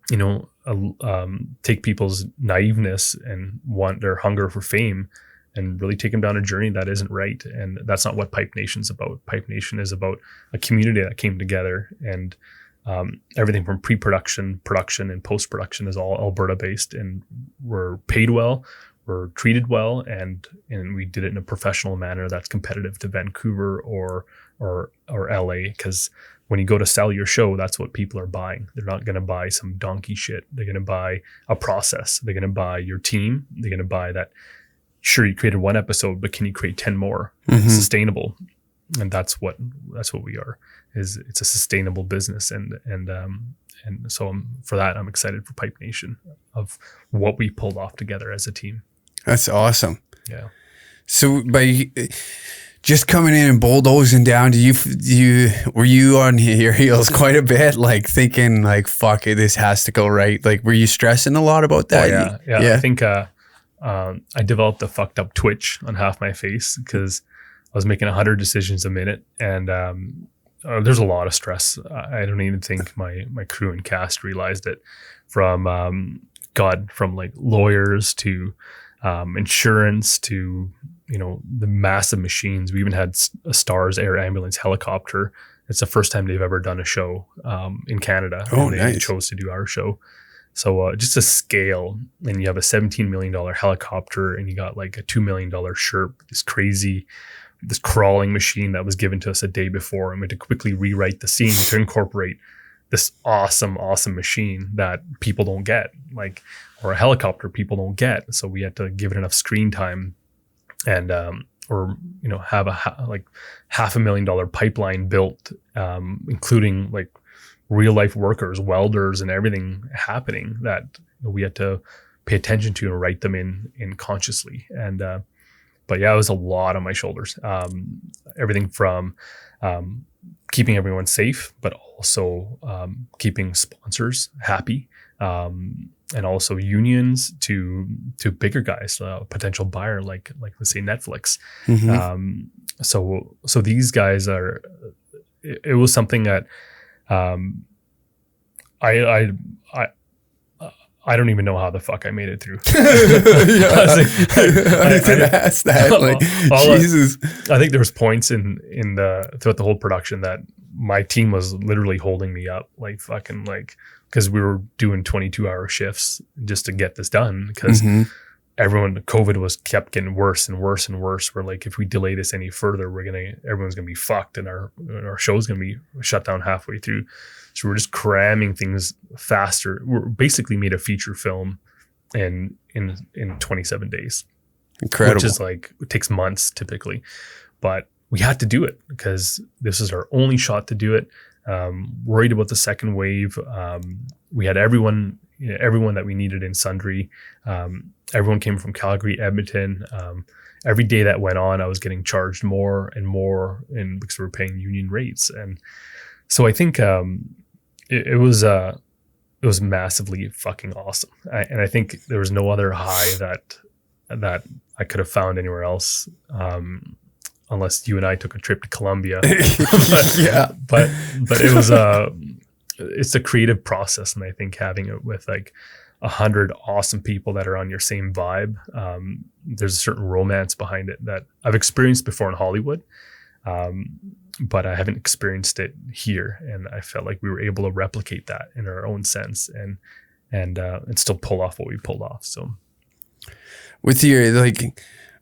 take people's naiveness and want their hunger for fame and really take them down a journey that isn't right. And that's not what Pipe Nation's about. Pipe Nation is about a community that came together, and everything from pre-production, production, and post-production is all Alberta based, and we're paid well, we're treated well, and we did it in a professional manner that's competitive to Vancouver or LA, because when you go to sell your show, that's what people are buying. They're not going to buy some donkey shit. They're going to buy a process. They're going to buy your team. They're going to buy that. Sure, you created one episode, but can you create 10 more? Sustainable. And that's what we are. It's a sustainable business, and so for that, I'm excited for Pipe Nation, of what we pulled off together as a team. That's awesome. Yeah. So by just coming in and bulldozing down, were you on your heels quite a bit, like thinking like, fuck it, this has to go right? Like, were you stressing a lot about that? Oh, yeah. I think I developed a fucked up twitch on half my face because I was making 100 decisions a minute, and there's a lot of stress. I don't even think my crew and cast realized it. From like lawyers to insurance to the massive machines. We even had a Stars Air Ambulance helicopter. It's the first time they've ever done a show in Canada. Oh, and they nice. chose to do our show. So just a scale, and you have a $17 million helicopter, and you got like a $2 million Sherp, this crawling machine that was given to us a day before. And we had to quickly rewrite the scene to incorporate this awesome machine that people don't get, or a helicopter people don't get. So we had to give it enough screen time, and have $500,000 pipeline built, including like real life workers, welders, and everything happening that we had to pay attention to and write them in consciously. And but yeah, it was a lot on my shoulders. Everything from keeping everyone safe, but also keeping sponsors happy, and also unions to bigger guys, potential buyer like let's say Netflix. So these guys are. It was something that I don't even know how the fuck I made it through. I didn't ask that. Jesus. I think there was points throughout the whole production that my team was literally holding me up, because we were doing 22-hour shifts just to get this done, because COVID kept getting worse and worse and worse. We're like, if we delay this any further, everyone's gonna be fucked, and our show's gonna be shut down halfway through. So we're just cramming things faster. We're basically made a feature film in 27 days. Incredible. Which is it takes months typically, but we had to do it because this is our only shot to do it. Worried about the second wave. We had everyone that we needed in Sundre. Everyone came from Calgary, Edmonton. Every day that went on, I was getting charged more and more, and because we were paying union rates. And so I think it was massively fucking awesome. And I think there was no other high that I could have found anywhere else, unless you and I took a trip to Colombia. But it was it's a creative process, and I think having it with 100 awesome people that are on your same vibe, there's a certain romance behind it that I've experienced before in Hollywood, but I haven't experienced it here, and I felt like we were able to replicate that in our own sense and still pull off what we pulled off. So with your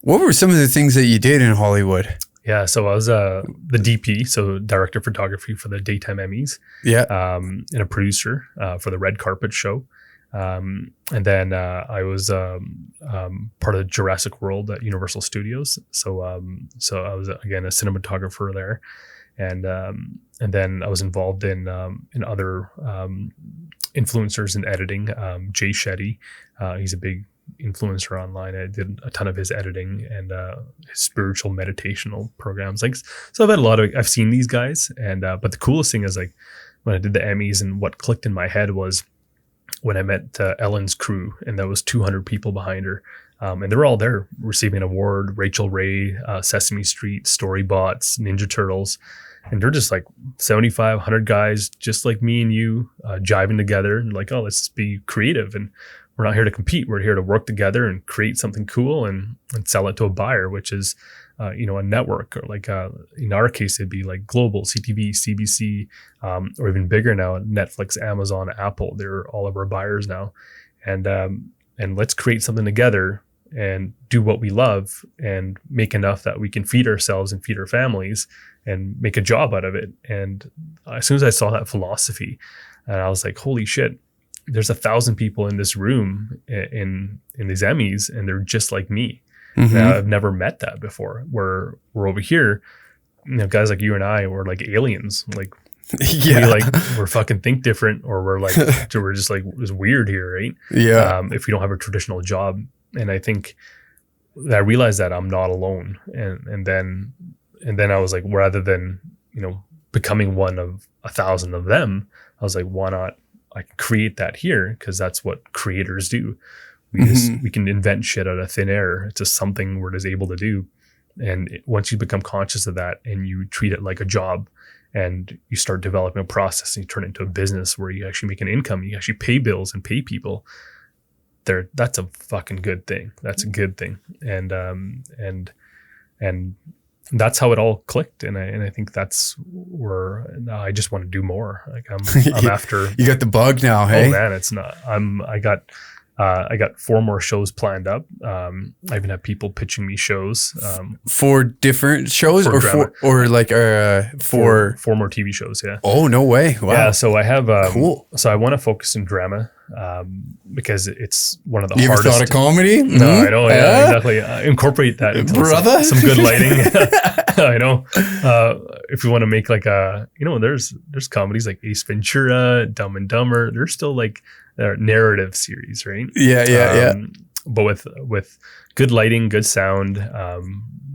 what were some of the things that you did in Hollywood? Yeah, so I was the DP, so director of photography for the Daytime Emmys. Yeah. And a producer for the Red Carpet show. And then I was part of Jurassic World at Universal Studios. So I was again a cinematographer there, and then I was involved in other influencers in editing. Jay Shetty, he's a big influencer online. I did a ton of his editing and his spiritual meditational programs. So I've seen these guys, and but the coolest thing is when I did the Emmys, and what clicked in my head was when I met Ellen's crew, and there was 200 people behind her, and they were all there receiving an award. Rachel Ray, Sesame Street, Storybots, Ninja Turtles, And they're just like 75, 100 guys, just like me and you, jiving together and like, oh, let's be creative. And we're not here to compete. We're here to work together and create something cool and sell it to a buyer, which is, a network, or like in our case, it'd be like Global, CTV, CBC, or even bigger now, Netflix, Amazon, Apple. They're all of our buyers now. And let's create something together and do what we love and make enough that we can feed ourselves and feed our families and make a job out of it. And as soon as I saw that philosophy, and I was like, holy shit, there's 1,000 people in this room in these Emmys, and they're just like me. Mm-hmm. Now, I've never met that before. We're over here, guys like you and I, we're like aliens. Like, we're fucking think different, or we're just like, it's weird here, right? Yeah. If we don't have a traditional job. And I think that I realized that I'm not alone. And then I was like, rather than, becoming one of 1,000 of them, I was like, why not I create that here? Because that's what creators do. We can invent shit out of thin air. It's just something we're just able to do. And once you become conscious of that and you treat it like a job, and you start developing a process and you turn it into a business where you actually make an income, you actually pay bills and pay people, that's a fucking good thing. That's a good thing. And that's how it all clicked. And I think that's where I just want to do more. Like I'm after. You got the bug now, hey? Oh man, it's not. I got 4 more shows planned up. I even have people pitching me shows. 4 different shows, for or drama. 4 4 more TV shows. Yeah. Oh, no way! Wow. Yeah. So I have cool. So I want to focus in drama because it's one of the You hardest. ever thought of comedy? No, I know. Yeah, exactly. Incorporate that into Brother? some good lighting. I know. If you want to make like there's comedies like Ace Ventura, Dumb and Dumber. They're still like narrative series, right? Yeah. But with good lighting, good sound,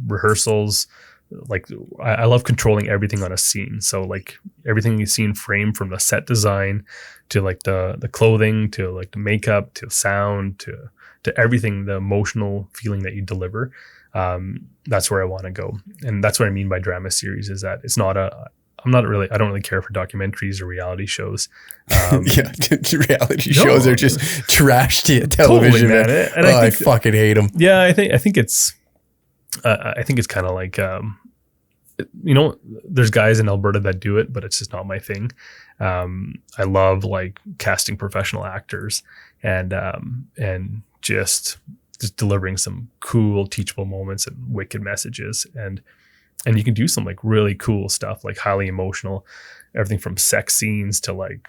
rehearsals. Like I love controlling everything on a scene. So like everything you see in frame, from the set design to like the clothing to like the makeup to sound to everything, the emotional feeling that you deliver. That's where I want to go. And that's what I mean by drama series, is that it's not I don't really care for documentaries or reality shows. Reality shows are just trash to television. Totally, man. And I fucking hate them. Yeah, I think it's kind of like, there's guys in Alberta that do it, but it's just not my thing. I love like casting professional actors and just delivering some cool, teachable moments and wicked messages. And you can do some like really cool stuff, like highly emotional, everything from sex scenes to like,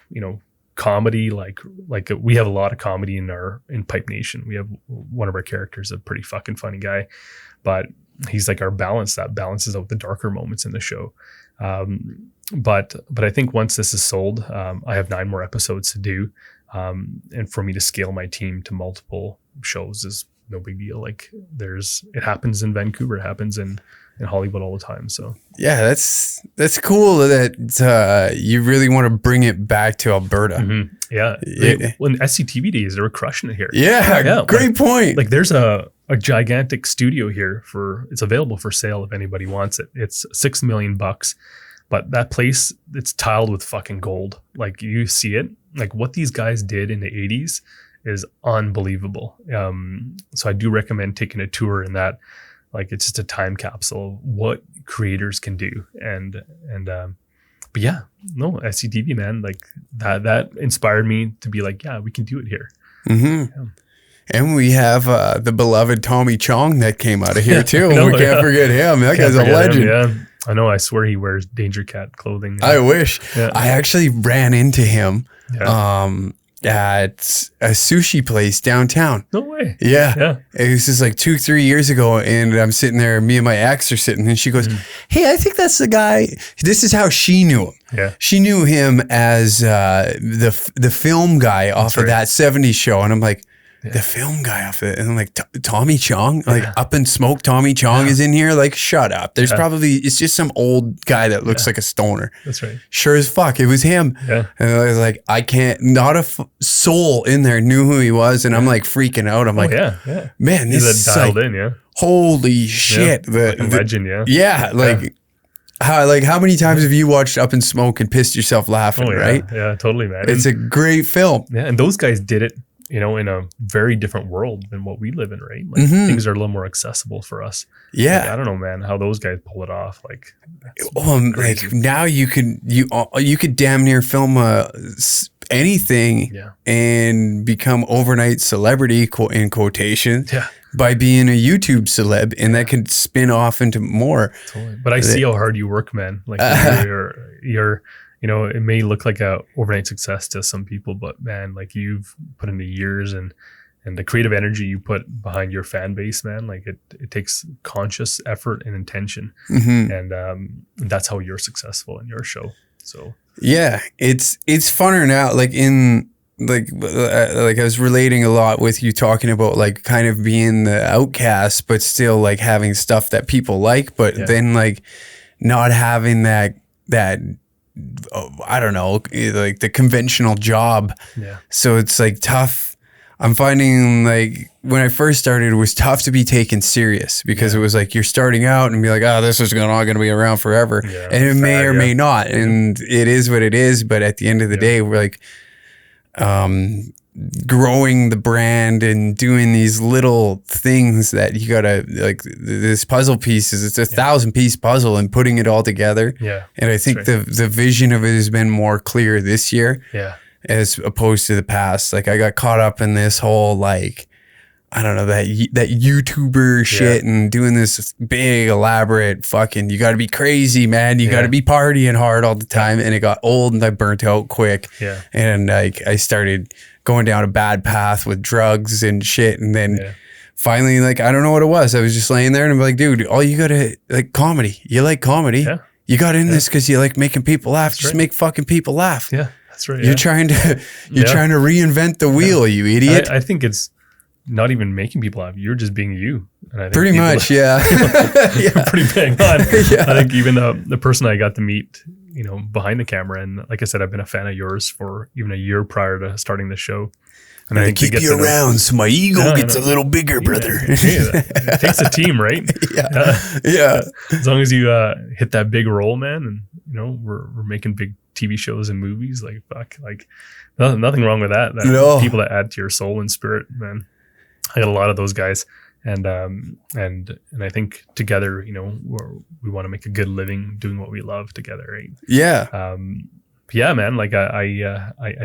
comedy. Like we have a lot of comedy in Pipe Nation. We have one of our characters, a pretty fucking funny guy, but he's like our balance that balances out the darker moments in the show. But I think once this is sold, I have 9 more episodes to do. And for me to scale my team to multiple shows is no big deal. Like it happens in Vancouver, it happens in Hollywood all the time. So yeah, that's cool that you really want to bring it back to Alberta. Mm-hmm. Yeah. When SCTV days, they were crushing it here. Yeah, great point. Like there's a gigantic studio here it's available for sale if anybody wants it. It's $6 million, but that place, it's tiled with fucking gold. Like you see it, like what these guys did in the 80s is unbelievable. So I do recommend taking a tour in that. Like it's just a time capsule of what creators can do. But yeah, no, SCTV, man, like that inspired me to be like, yeah, we can do it here. Mm-hmm. Yeah. And we have the beloved Tommy Chong that came out of here too. We can't forget him. That guy's a legend. Yeah, I know. I swear he wears Danger Cat clothing. I wish. Yeah. I actually ran into him. Yeah. At a sushi place downtown. No way. Yeah. It was just like 2-3 years ago, and I'm sitting there, me and my ex are sitting, and she goes, hey, I think that's the guy. This is how she knew him. Yeah. She knew him as the film guy off of that 70s show. And I'm like, the film guy off it. And I'm like, Tommy Chong? Like Up in Smoke, Tommy Chong is in here? Like, shut up. There's probably, it's just some old guy that looks like a stoner. That's right. Sure as fuck. It was him. Yeah. And I was like, not a soul in there knew who he was. And I'm like freaking out. I'm like, man, this is dialed like, in, holy shit. Like a legend, Yeah. Like, How many times have you watched Up in Smoke and pissed yourself laughing, right? Yeah, totally, man. It's a great film. Yeah, and those guys did it, in a very different world than what we live in, right? Like things are a little more accessible for us. Yeah. Like, I don't know, man, how those guys pull it off. Like, like now you could damn near film anything and become overnight celebrity in quotation by being a YouTube celeb, and that could spin off into more. Totally. But I see how hard you work, man. Like you're it may look like a overnight success to some people, but man, like you've put into years and the creative energy you put behind your fan base, man, like it takes conscious effort and intention. And that's how you're successful in your show. So yeah, it's funner now. Like I was relating a lot with you talking about like kind of being the outcast, but still like having stuff that people like, but then like not having that I don't know, like the conventional job. Yeah. So it's like tough. I'm finding like when I first started, it was tough to be taken serious because it was like you're starting out and be like, oh, this is not going to be around forever. Yeah, and it may or may not. And it is what it is. But at the end of the day, we're like growing the brand and doing these little things that you gotta, like this puzzle pieces, it's a 1,000-piece puzzle and putting it all together. Yeah. And I think the vision of it has been more clear this year. Yeah. As opposed to the past. Like I got caught up in this whole like, I don't know, that YouTuber shit and doing this big elaborate fucking, you got to be crazy, man. You got to be partying hard all the time. And it got old and I burnt out quick. Yeah. And like I started going down a bad path with drugs and shit. And then finally, like, I don't know what it was. I was just laying there and I'm like, dude, all you got to like comedy. You like comedy. Yeah. You got in this because you like making people laugh. Just make fucking people laugh. Yeah. That's right. You're trying to reinvent the wheel, you idiot. I think it's not even making people laugh. You're just being you. And I think pretty much, you're pretty bang on. I think even the person I got to meet, behind the camera, and like I said, I've been a fan of yours for even a year prior to starting the show. And I think keep you around so my ego gets a little bigger, brother. It takes a team, right? Yeah. As long as you hit that big role, man, and we're making big TV shows and movies, like fuck, like nothing wrong with that. People that add to your soul and spirit, man. I got a lot of those guys, and I think together, we want to make a good living doing what we love together, right? Yeah. Yeah, man. Like I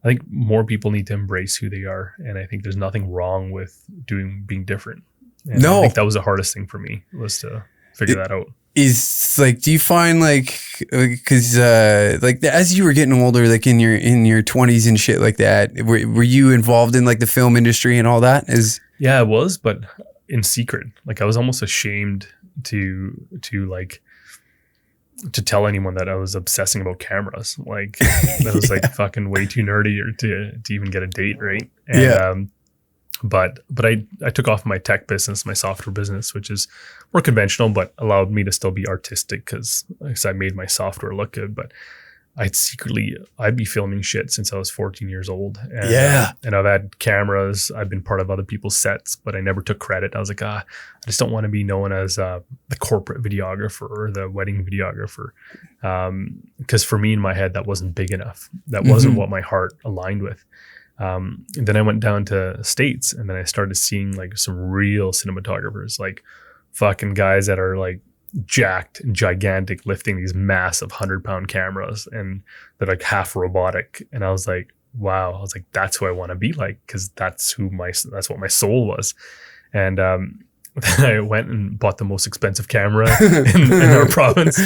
think more people need to embrace who they are, and I think there's nothing wrong with being different. And I think that was the hardest thing for me, was to figure that out. Is like, do you find like, because like as you were getting older, like in your 20s and shit like that, were you involved in like the film industry and all that? Yeah, I was, but in secret. Like I was almost ashamed to tell anyone that I was obsessing about cameras. Like that was like fucking way too nerdy to even get a date, right? And, but I took off my tech business, my software business, which is more conventional, but allowed me to still be artistic because I made my software look good. But I'd be filming shit since I was 14 years old. And, and I've had cameras. I've been part of other people's sets, but I never took credit. I was like, I just don't want to be known as the corporate videographer or the wedding videographer. Because for me in my head, that wasn't big enough. That wasn't what my heart aligned with. Then I went down to States, and then I started seeing like some real cinematographers, like fucking guys that are like jacked and gigantic, lifting these massive 100-pound cameras, and they're like half robotic. And I was like, wow. I was like, that's who I want to be like, because that's what my soul was. And then I went and bought the most expensive camera in our province.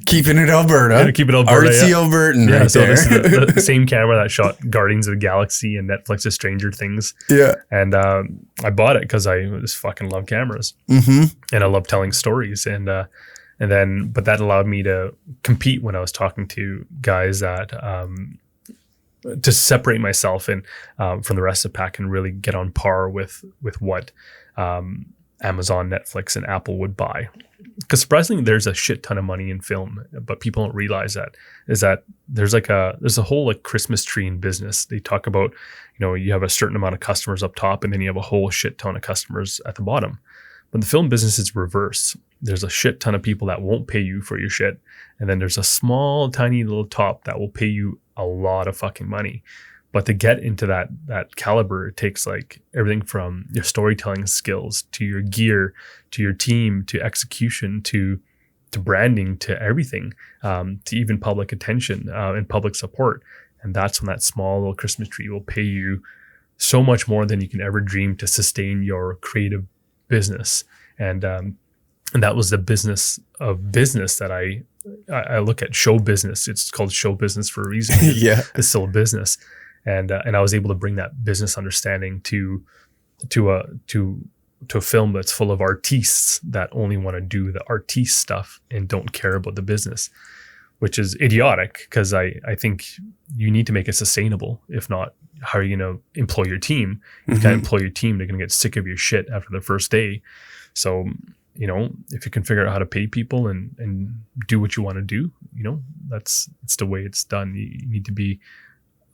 Keeping it Alberta. Keep it Alberta. Artsy Albertan right so there. This is the same camera that shot Guardians of the Galaxy and Netflix's Stranger Things. Yeah. And I bought it because I just fucking love cameras. And I love telling stories. And then that allowed me to compete when I was talking to guys that to separate myself from the rest of the pack and really get on par with what Amazon, Netflix, and Apple would buy. Because surprisingly, there's a shit ton of money in film, but people don't realize that there's a whole like Christmas tree in business. They talk about, you have a certain amount of customers up top, and then you have a whole shit ton of customers at the bottom. But the film business is reverse. there's a shit ton of people that won't pay you for your shit. And then there's a small, tiny little top that will pay you a lot of fucking money. But to get into that caliber, it takes like everything from your storytelling skills to your gear, to your team, to execution, to branding, to everything, to even public attention and public support. And that's when that small little Christmas tree will pay you so much more than you can ever dream to sustain your creative business. And that was the business of business that I look at. Show business. It's called show business for a reason. Yeah, it's still a business. And I was able to bring that business understanding to a film that's full of artistes that only want to do the artiste stuff and don't care about the business, which is idiotic, because I think you need to make it sustainable. If not, how are you going to employ your team? You can't employ your team. They're going to get sick of your shit after the first day. So, if you can figure out how to pay people and do what you want to do, it's the way it's done. You need to be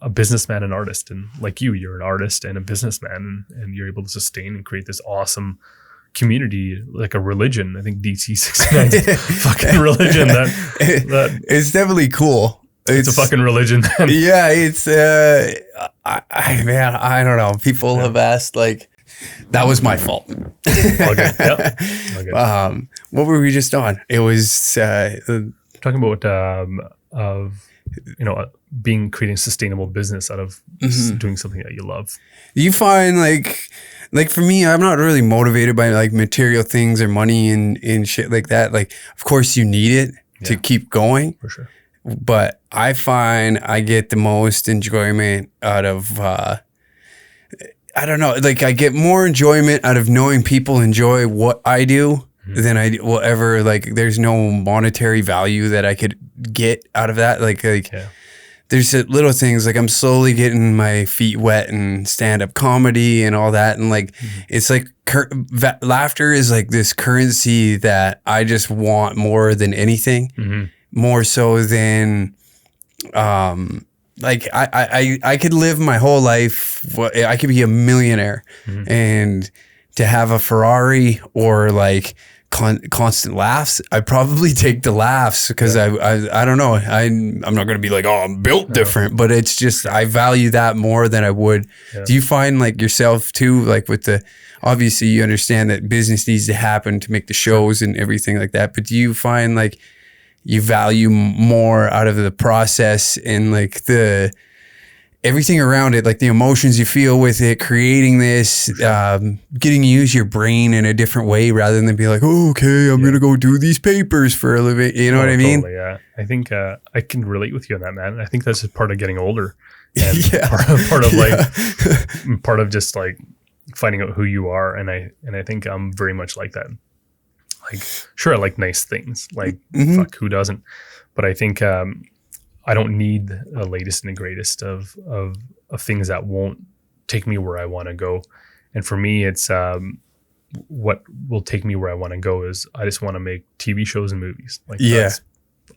a businessman and artist, and like you're an artist and a businessman, and you're able to sustain and create this awesome community, like a religion. I think DC 69 is a fucking religion. That it's definitely cool. It's a fucking religion. Yeah, it's I don't know. People have asked, like, that was my fault. Okay. Yep. Okay. What were we just on? It was talking about creating sustainable business out of doing something that you love. You find like for me, I'm not really motivated by like material things or money and shit like that. Like, of course you need it to keep going. For sure. But I find I get the most enjoyment out of, I don't know, like I get more enjoyment out of knowing people enjoy what I do than I will ever, like, there's no monetary value that I could get out of that. Like there's little things, like I'm slowly getting my feet wet in stand-up comedy and all that. And like, it's like laughter is like this currency that I just want more than anything, more so than, like I could live my whole life. I could be a millionaire and to have a Ferrari or like constant laughs, I probably take the laughs, because I don't know. I'm not going to be like, oh, I'm built different, but it's just, I value that more than I would. Yeah. Do you find like yourself too, like with obviously you understand that business needs to happen to make the shows and everything like that, but do you find like you value more out of the process and like everything around it, like the emotions you feel with it, creating this, getting to use your brain in a different way rather than be like, oh, okay, I'm going to go do these papers for a living. You know what I mean? Totally, yeah. I think I can relate with you on that, man. I think that's just part of getting older. And part of just like finding out who you are. And I think I'm very much like that. Like, sure, I like nice things. Like, fuck, who doesn't? But I think I don't need the latest and the greatest of things that won't take me where I want to go. And for me, it's what will take me where I want to go is I just want to make TV shows and movies. Like,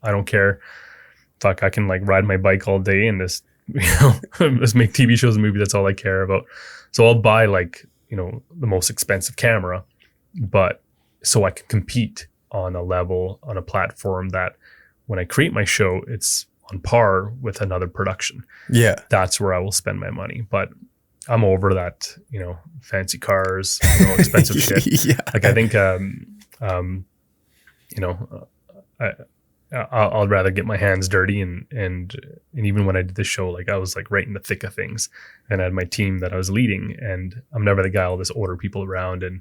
I don't care. Fuck, I can like ride my bike all day and just just make TV shows and movies. That's all I care about. So I'll buy like the most expensive camera, but so I can compete on a level, on a platform that when I create my show, it's on par with another production. Yeah. That's where I will spend my money. But I'm over that, fancy cars, expensive shit. Yeah. Like I think, I'll rather get my hands dirty and even when I did this show, like I was like right in the thick of things and I had my team that I was leading, and I'm never the guy I'll just order people around and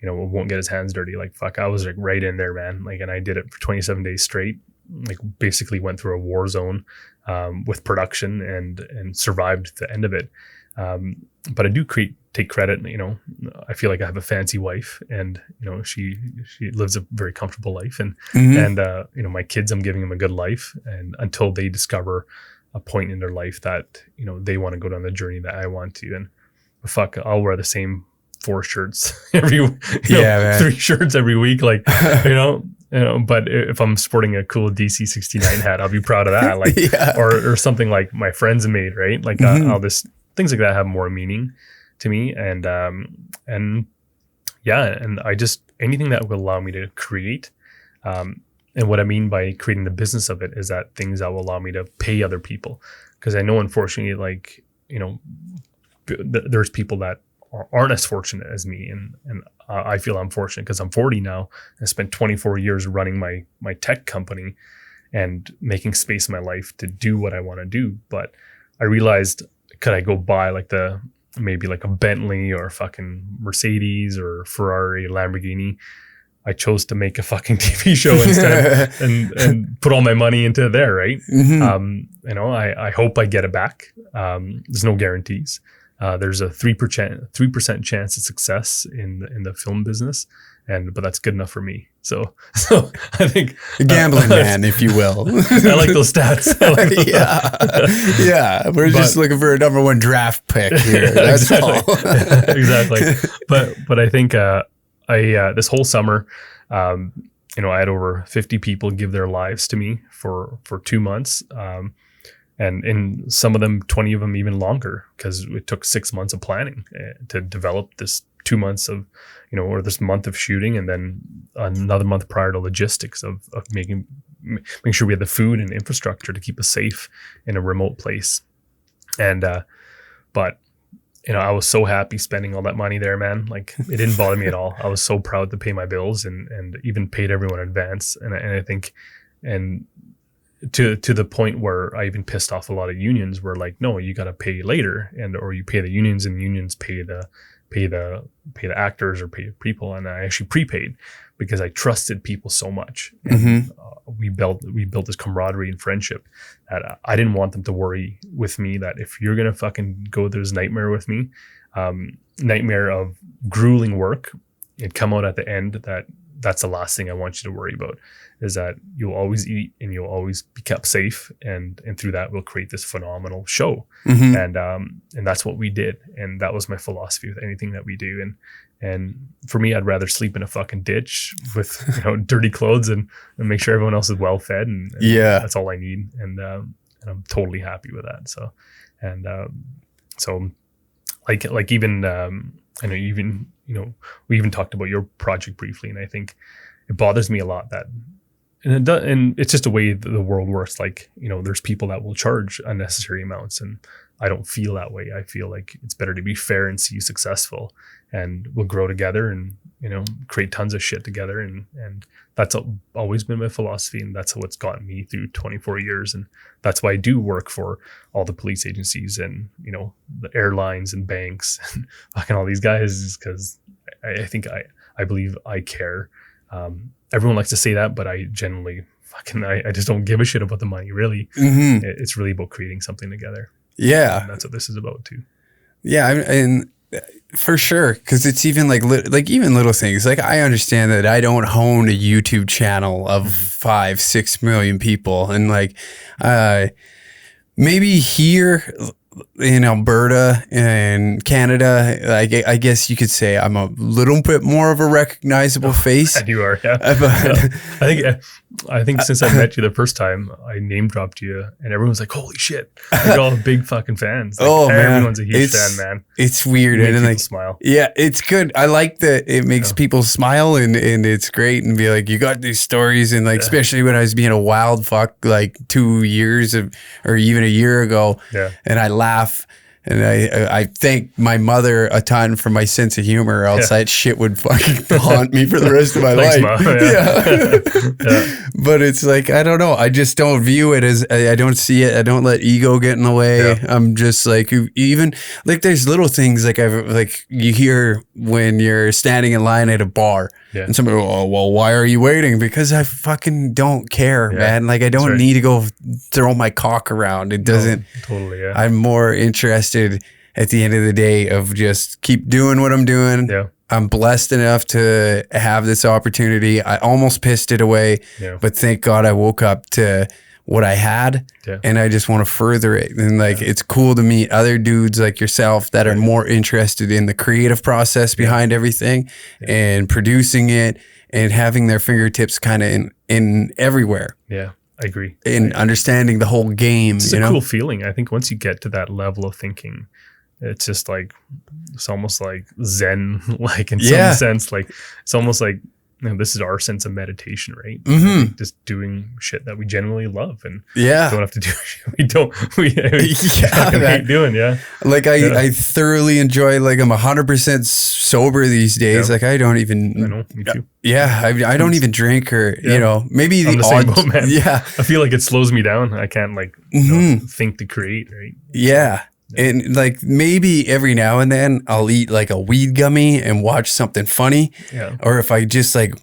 won't get his hands dirty. Like, fuck, I was like right in there, man. Like, and I did it for 27 days straight. Like, basically went through a war zone with production and survived the end of it. But I do take credit. I feel like I have a fancy wife, and she lives a very comfortable life, and my kids, I'm giving them a good life, and until they discover a point in their life that they want to go down the journey that I want to, and fuck, I'll wear the same 4 shirts every 3 shirts every week, like but if I'm sporting a cool DC 69 hat, I'll be proud of that, like or something like my friends made, right? Like I'll just, things like that have more meaning to me, and I just anything that will allow me to create. And what I mean by creating the business of it is that things that will allow me to pay other people. Because I know, unfortunately, like, there's people that aren't as fortunate as me. And I feel I'm fortunate because I'm 40 now. I spent 24 years running my tech company and making space in my life to do what I want to do. But I realized, could I go buy maybe like a Bentley or a fucking Mercedes or Ferrari, Lamborghini? I chose to make a fucking TV show instead and put all my money into there, right? Mm-hmm. I hope I get it back. There's no guarantees. There's a 3% chance of success in the film business, but that's good enough for me. So I think a gambling man, if you will. I like those stats. Yeah. We're just looking for a number 1 draft pick here. That's exactly. all. Exactly. But I think this whole summer, I had over 50 people give their lives to me for 2 months. And in some of them, 20 of them even longer, because it took 6 months of planning to develop this 2 months of, or this month of shooting, and then another month prior to logistics of making sure we had the food and infrastructure to keep us safe in a remote place. And, but I was so happy spending all that money there, man. Like, it didn't bother me at all. I was so proud to pay my bills and even paid everyone in advance. And I think, and to the point where I even pissed off a lot of unions were like, no, you got to pay later, or you pay the unions, and unions pay the actors or pay the people. And I actually prepaid because I trusted people so much. And we built this camaraderie and friendship that I didn't want them to worry with me that if you're going to fucking go through this nightmare with me, nightmare of grueling work, it'd come out at the end that's the last thing I want you to worry about, is that you'll always eat and you'll always be kept safe. And through that, we'll create this phenomenal show. And that's what we did. And that was my philosophy with anything that we do. And for me, I'd rather sleep in a fucking ditch with, dirty clothes and make sure everyone else is well fed. And that's all I need. And I'm totally happy with that. So, like even, I know we even talked about your project briefly, and I think it bothers me a lot that, and it's just the way the world works. Like, there's people that will charge unnecessary amounts, and I don't feel that way. I feel like it's better to be fair and see you successful, and we'll grow together and, create tons of shit together. And that's always been my philosophy. And that's what's gotten me through 24 years. And that's why I do work for all the police agencies and, the airlines and banks and fucking all these guys, is because I think I believe I care. Everyone likes to say that, but I generally I just don't give a shit about the money, really. It's really about creating something together. Yeah. And that's what this is about too. Yeah. And for sure. Cause it's even like even little things. Like, I understand that I don't own a YouTube channel of 5-6 million people. And like, maybe here in Alberta and Canada, I guess you could say I'm a little bit more of a recognizable face. And you are, yeah. But, I think since I met you the first time, I name dropped you, and everyone was like, "Holy shit!" Like, all big fucking fans. Like, everyone's a huge fan, man. It's weird, and like, smile. Yeah, it's good. I like that it makes people smile, and it's great, and be like, you got these stories, and like, especially when I was being a wild fuck like 2 years or even a year ago, and I laugh. And I thank my mother a ton for my sense of humor, else that shit would fucking haunt me for the rest of my life. Mom. But it's like, I don't know. I just don't view it as, I don't see it. I don't let ego get in the way. I'm just like, even like there's little things like you hear when you're standing in line at a bar. And somebody will, oh, well, why are you waiting? Because I fucking don't care, man. Like, I don't need to go throw my cock around. It doesn't. Totally, I'm more interested at the end of the day of just keep doing what I'm doing. I'm blessed enough to have this opportunity. I almost pissed it away, but thank God I woke up to what I had, and I just want to further it. And like, it's cool to meet other dudes like yourself that are more interested in the creative process behind everything and producing it and having their fingertips kind of in everywhere. Yeah, I agree. And understanding the whole game. It's a cool feeling. I think once you get to that level of thinking, it's just like, it's almost like Zen, like in some sense, like it's almost like, this is our sense of meditation, right? Mm-hmm. Just doing shit that we genuinely love and Yeah. don't have to do shit we hate doing. Yeah. Like I thoroughly enjoy, like I'm 100% sober these days. Like I don't even, I know, me too. Yeah. I don't even drink or, you know, maybe I'm the same odd, boat, man. yeah. I feel like it slows me down. I can't like think to create, right? Yeah. And like maybe every now and then I'll eat like a weed gummy and watch something funny. Yeah. Or if I just like,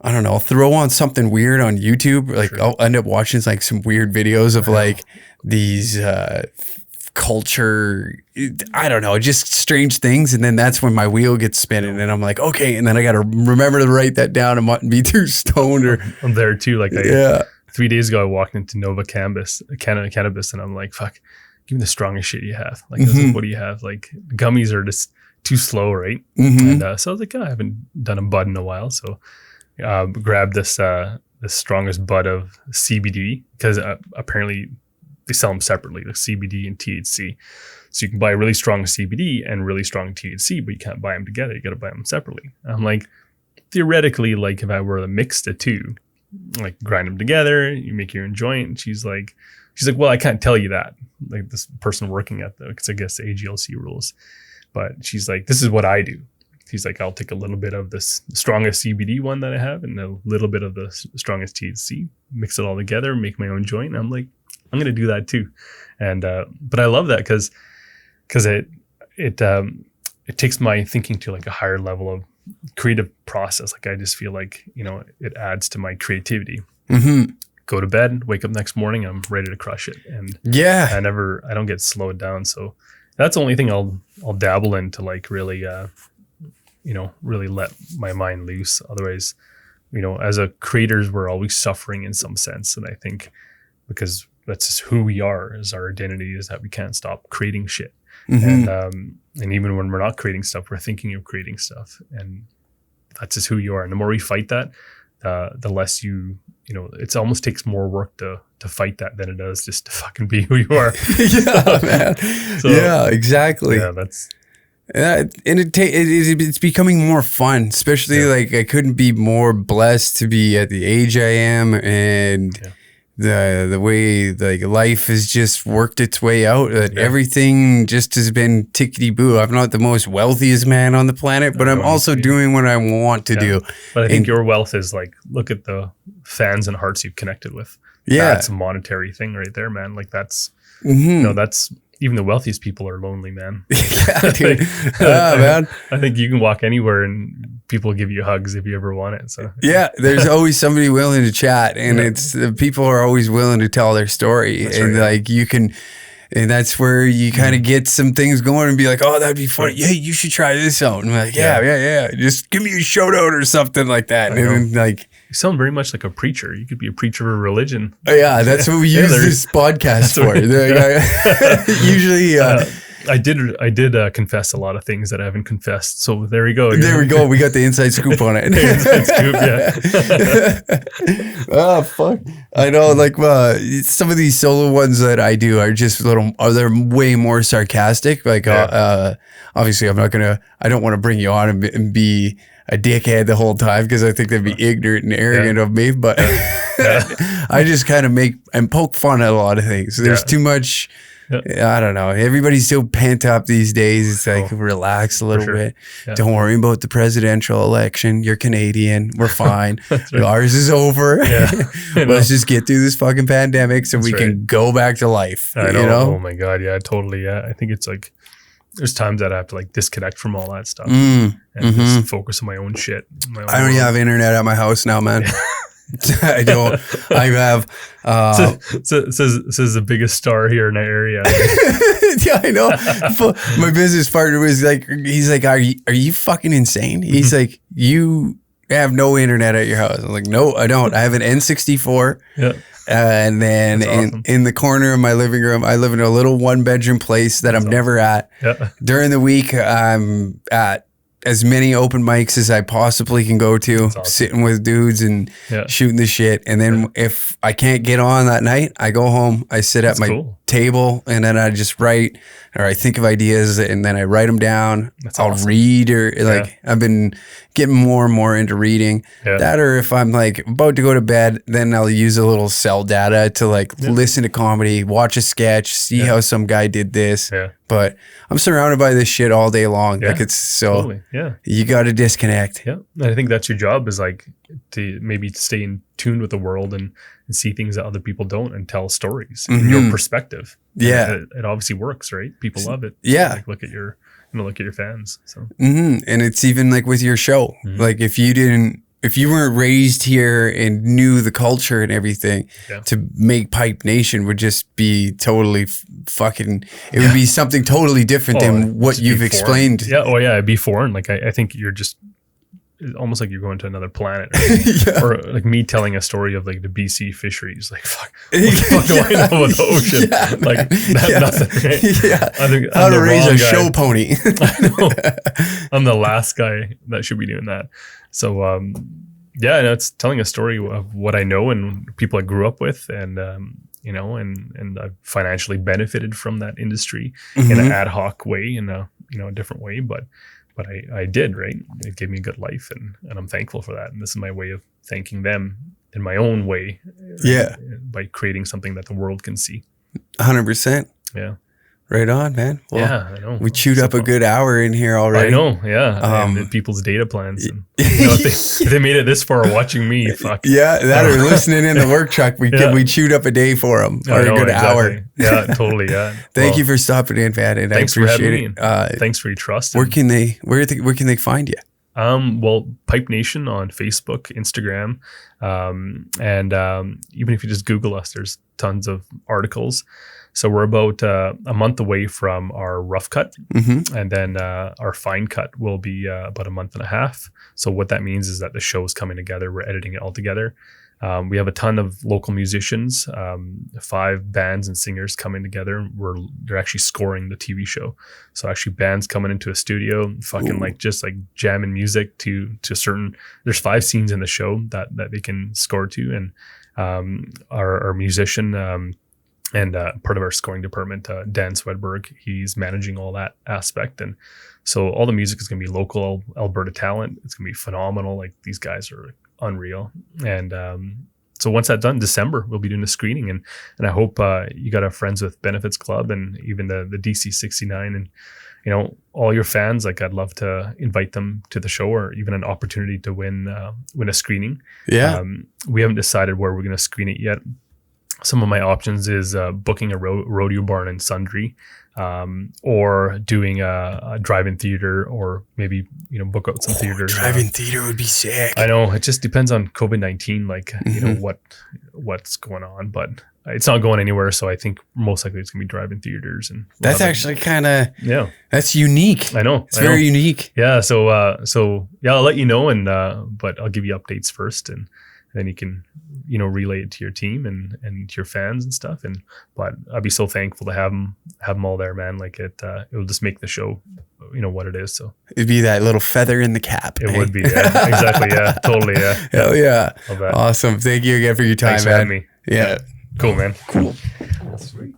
I don't know, throw on something weird on YouTube, like I'll end up watching like some weird videos of like these culture, I don't know, just strange things. And then that's when my wheel gets spinning and I'm like, okay. And then I got to remember to write that down and not be too stoned or. I'm there too. Like 3 days ago, I walked into Nova Cannabis and I'm like, fuck. Give me the strongest shit you have. Like, I was like, what do you have? Like, gummies are just too slow, right? And so I was like, I haven't done a bud in a while. So grabbed this strongest bud of CBD because apparently they sell them separately, like CBD and THC. So you can buy really strong CBD and really strong THC, but you can't buy them together. You got to buy them separately. I'm like, theoretically, like if I were to mix the two, like grind them together, you make your own joint. And she's like, well, I can't tell you that. Like this person working at because I guess the AGLC rules. But she's like, this is what I do. He's like, I'll take a little bit of this strongest CBD one that I have and a little bit of the strongest THC, mix it all together, make my own joint. And I'm like, I'm going to do that too. And, but I love that because it takes my thinking to like a higher level of creative process. Like I just feel like, it adds to my creativity. Go to bed, wake up next morning, I'm ready to crush it. And I don't get slowed down. So that's the only thing I'll dabble in to like really, really let my mind loose. Otherwise, as a creators, we're always suffering in some sense. And I think because that's just who we are, is our identity is that we can't stop creating shit. And even when we're not creating stuff, we're thinking of creating stuff. And that's just who you are. And the more we fight that, the less it almost takes more work to fight that than it does just to fucking be who you are. Yeah, man. So, yeah, exactly. Yeah, that's. And it's becoming more fun, especially like I couldn't be more blessed to be at the age I am, and the way like life has just worked its way out. That everything just has been tickety boo. I'm not the most wealthiest man on the planet, but I'm also doing what I want to do. But I think your wealth is like, look at the fans and hearts you've connected with. That's a monetary thing right there, man. Like that's that's even the wealthiest people are lonely, man. Yeah, dude. Man. I think you can walk anywhere and people give you hugs if you ever want it. So yeah, there's always somebody willing to chat, and it's people are always willing to tell their story, like you can. And that's where you kind of get some things going and be like, oh, that'd be funny. Hey, you should try this out. And I'm like, yeah. Just give me a shout out or something like that. And then, like, you sound very much like a preacher. You could be a preacher of a religion. Yeah, that's what we use this podcast for. Usually, I did confess a lot of things that I haven't confessed. So there we go. There we go. We got the inside scoop on it. Inside scoop, Oh, fuck. I know, like, some of these solo ones that I do are just they're way more sarcastic. Like, obviously, I don't want to bring you on and be a dickhead the whole time because I think that'd be ignorant and arrogant of me. But I just kind of make and poke fun at a lot of things. There's too much. I don't know. Everybody's so pent up these days. It's like relax a little bit. Don't worry about the presidential election. You're Canadian. We're fine. Ours is over. Let's just get through this fucking pandemic so we can go back to life. I know. You know? Oh my God. Yeah, totally. Yeah. I think it's like there's times that I have to like disconnect from all that stuff and just focus on my own shit. I don't even have internet at my house now, man. I don't. I have. Says the biggest star here in that area. Yeah, I know. My business partner was like, he's like, are you fucking insane? He's like, you have no internet at your house. I'm like, no, I don't. I have an N64. Yeah. And then in the corner of my living room, I live in a little 1-bedroom place that I'm never at. Yeah. During the week, I'm at as many open mics as I possibly can go to, sitting with dudes and shooting the shit. And then if I can't get on that night, I go home. I sit at my table, and then I just write, or I think of ideas and then I write them down. That's I'll awesome. read, or like I've been getting more and more into reading. That, or if I'm like about to go to bed, then I'll use a little cell data to like listen to comedy, watch a sketch, see how some guy did this. But I'm surrounded by this shit all day long. Like it's so you got to disconnect. And I think that's your job, is like to maybe stay in tune with the world and see things that other people don't, and tell stories in your perspective. It obviously works, right? People love it. Like, look at your fans. So and it's even like with your show. Like if you weren't raised here and knew the culture and everything, to make Pipe Nation would just be totally fucking, it would be something totally different than what you've explained. It'd be foreign. Like I think you're just almost like you're going to another planet, right? Or like me telling a story of like the BC fisheries. Like, fuck, what the fuck do I know about the ocean? Like nothing. Right? I think how to raise a show pony. I know. I'm the last guy that should be doing that. So, it's telling a story of what I know and people I grew up with, and and I've financially benefited from that industry in an ad hoc way, in a different way, but I did, right? It gave me a good life, and I'm thankful for that. And this is my way of thanking them in my own way. By creating something that the world can see. 100%. Yeah. Right on, man. Well, I know. We chewed up a good hour in here already. I know, and people's data plans. And, if they made it this far watching me, fuck. Yeah, that or listening in the work truck, we chewed up a day for them, or a good hour. Yeah, totally, Thank you for stopping in, man, and I appreciate it. Thanks for your trust. Where can they find you? Pipe Nation on Facebook, Instagram, and even if you just Google us, there's tons of articles. So we're about a month away from our rough cut, and then our fine cut will be about a month and a half. So what that means is that the show is coming together. We're editing it all together. We have a ton of local musicians, 5 bands and singers coming together. They're actually scoring the TV show. So actually bands coming into a studio, fucking just jamming music to certain, there's 5 scenes in the show that they can score to. And our musician, and part of our scoring department, Dan Swedberg, he's managing all that aspect. And so all the music is going to be local Alberta talent. It's going to be phenomenal. Like, these guys are unreal. And so once that's done, December, we'll be doing a screening. And I hope you got our friends with Benefits Club and even the DC 69 and, all your fans. Like, I'd love to invite them to the show, or even an opportunity to win a screening. Yeah. We haven't decided where we're going to screen it yet. Some of my options is booking a rodeo barn in Sundre, or doing a drive-in theater, or maybe book out some theaters. Drive-in theater would be sick. I know, it just depends on COVID-19, what's going on, but it's not going anywhere. So I think most likely it's gonna be drive-in theaters, and that's actually kind of that's unique. I know, it's very unique. Yeah, so I'll let you know, and but I'll give you updates first, and then you can relay it to your team and your fans and stuff. But I'd be so thankful to have them all there, man. Like, it will just make the show what it is. So it'd be that little feather in the cap. It would be, exactly, totally, Hell yeah. Awesome. Thank you again for your time. Thanks for having me. Yeah. Cool, man. Cool. Sweet.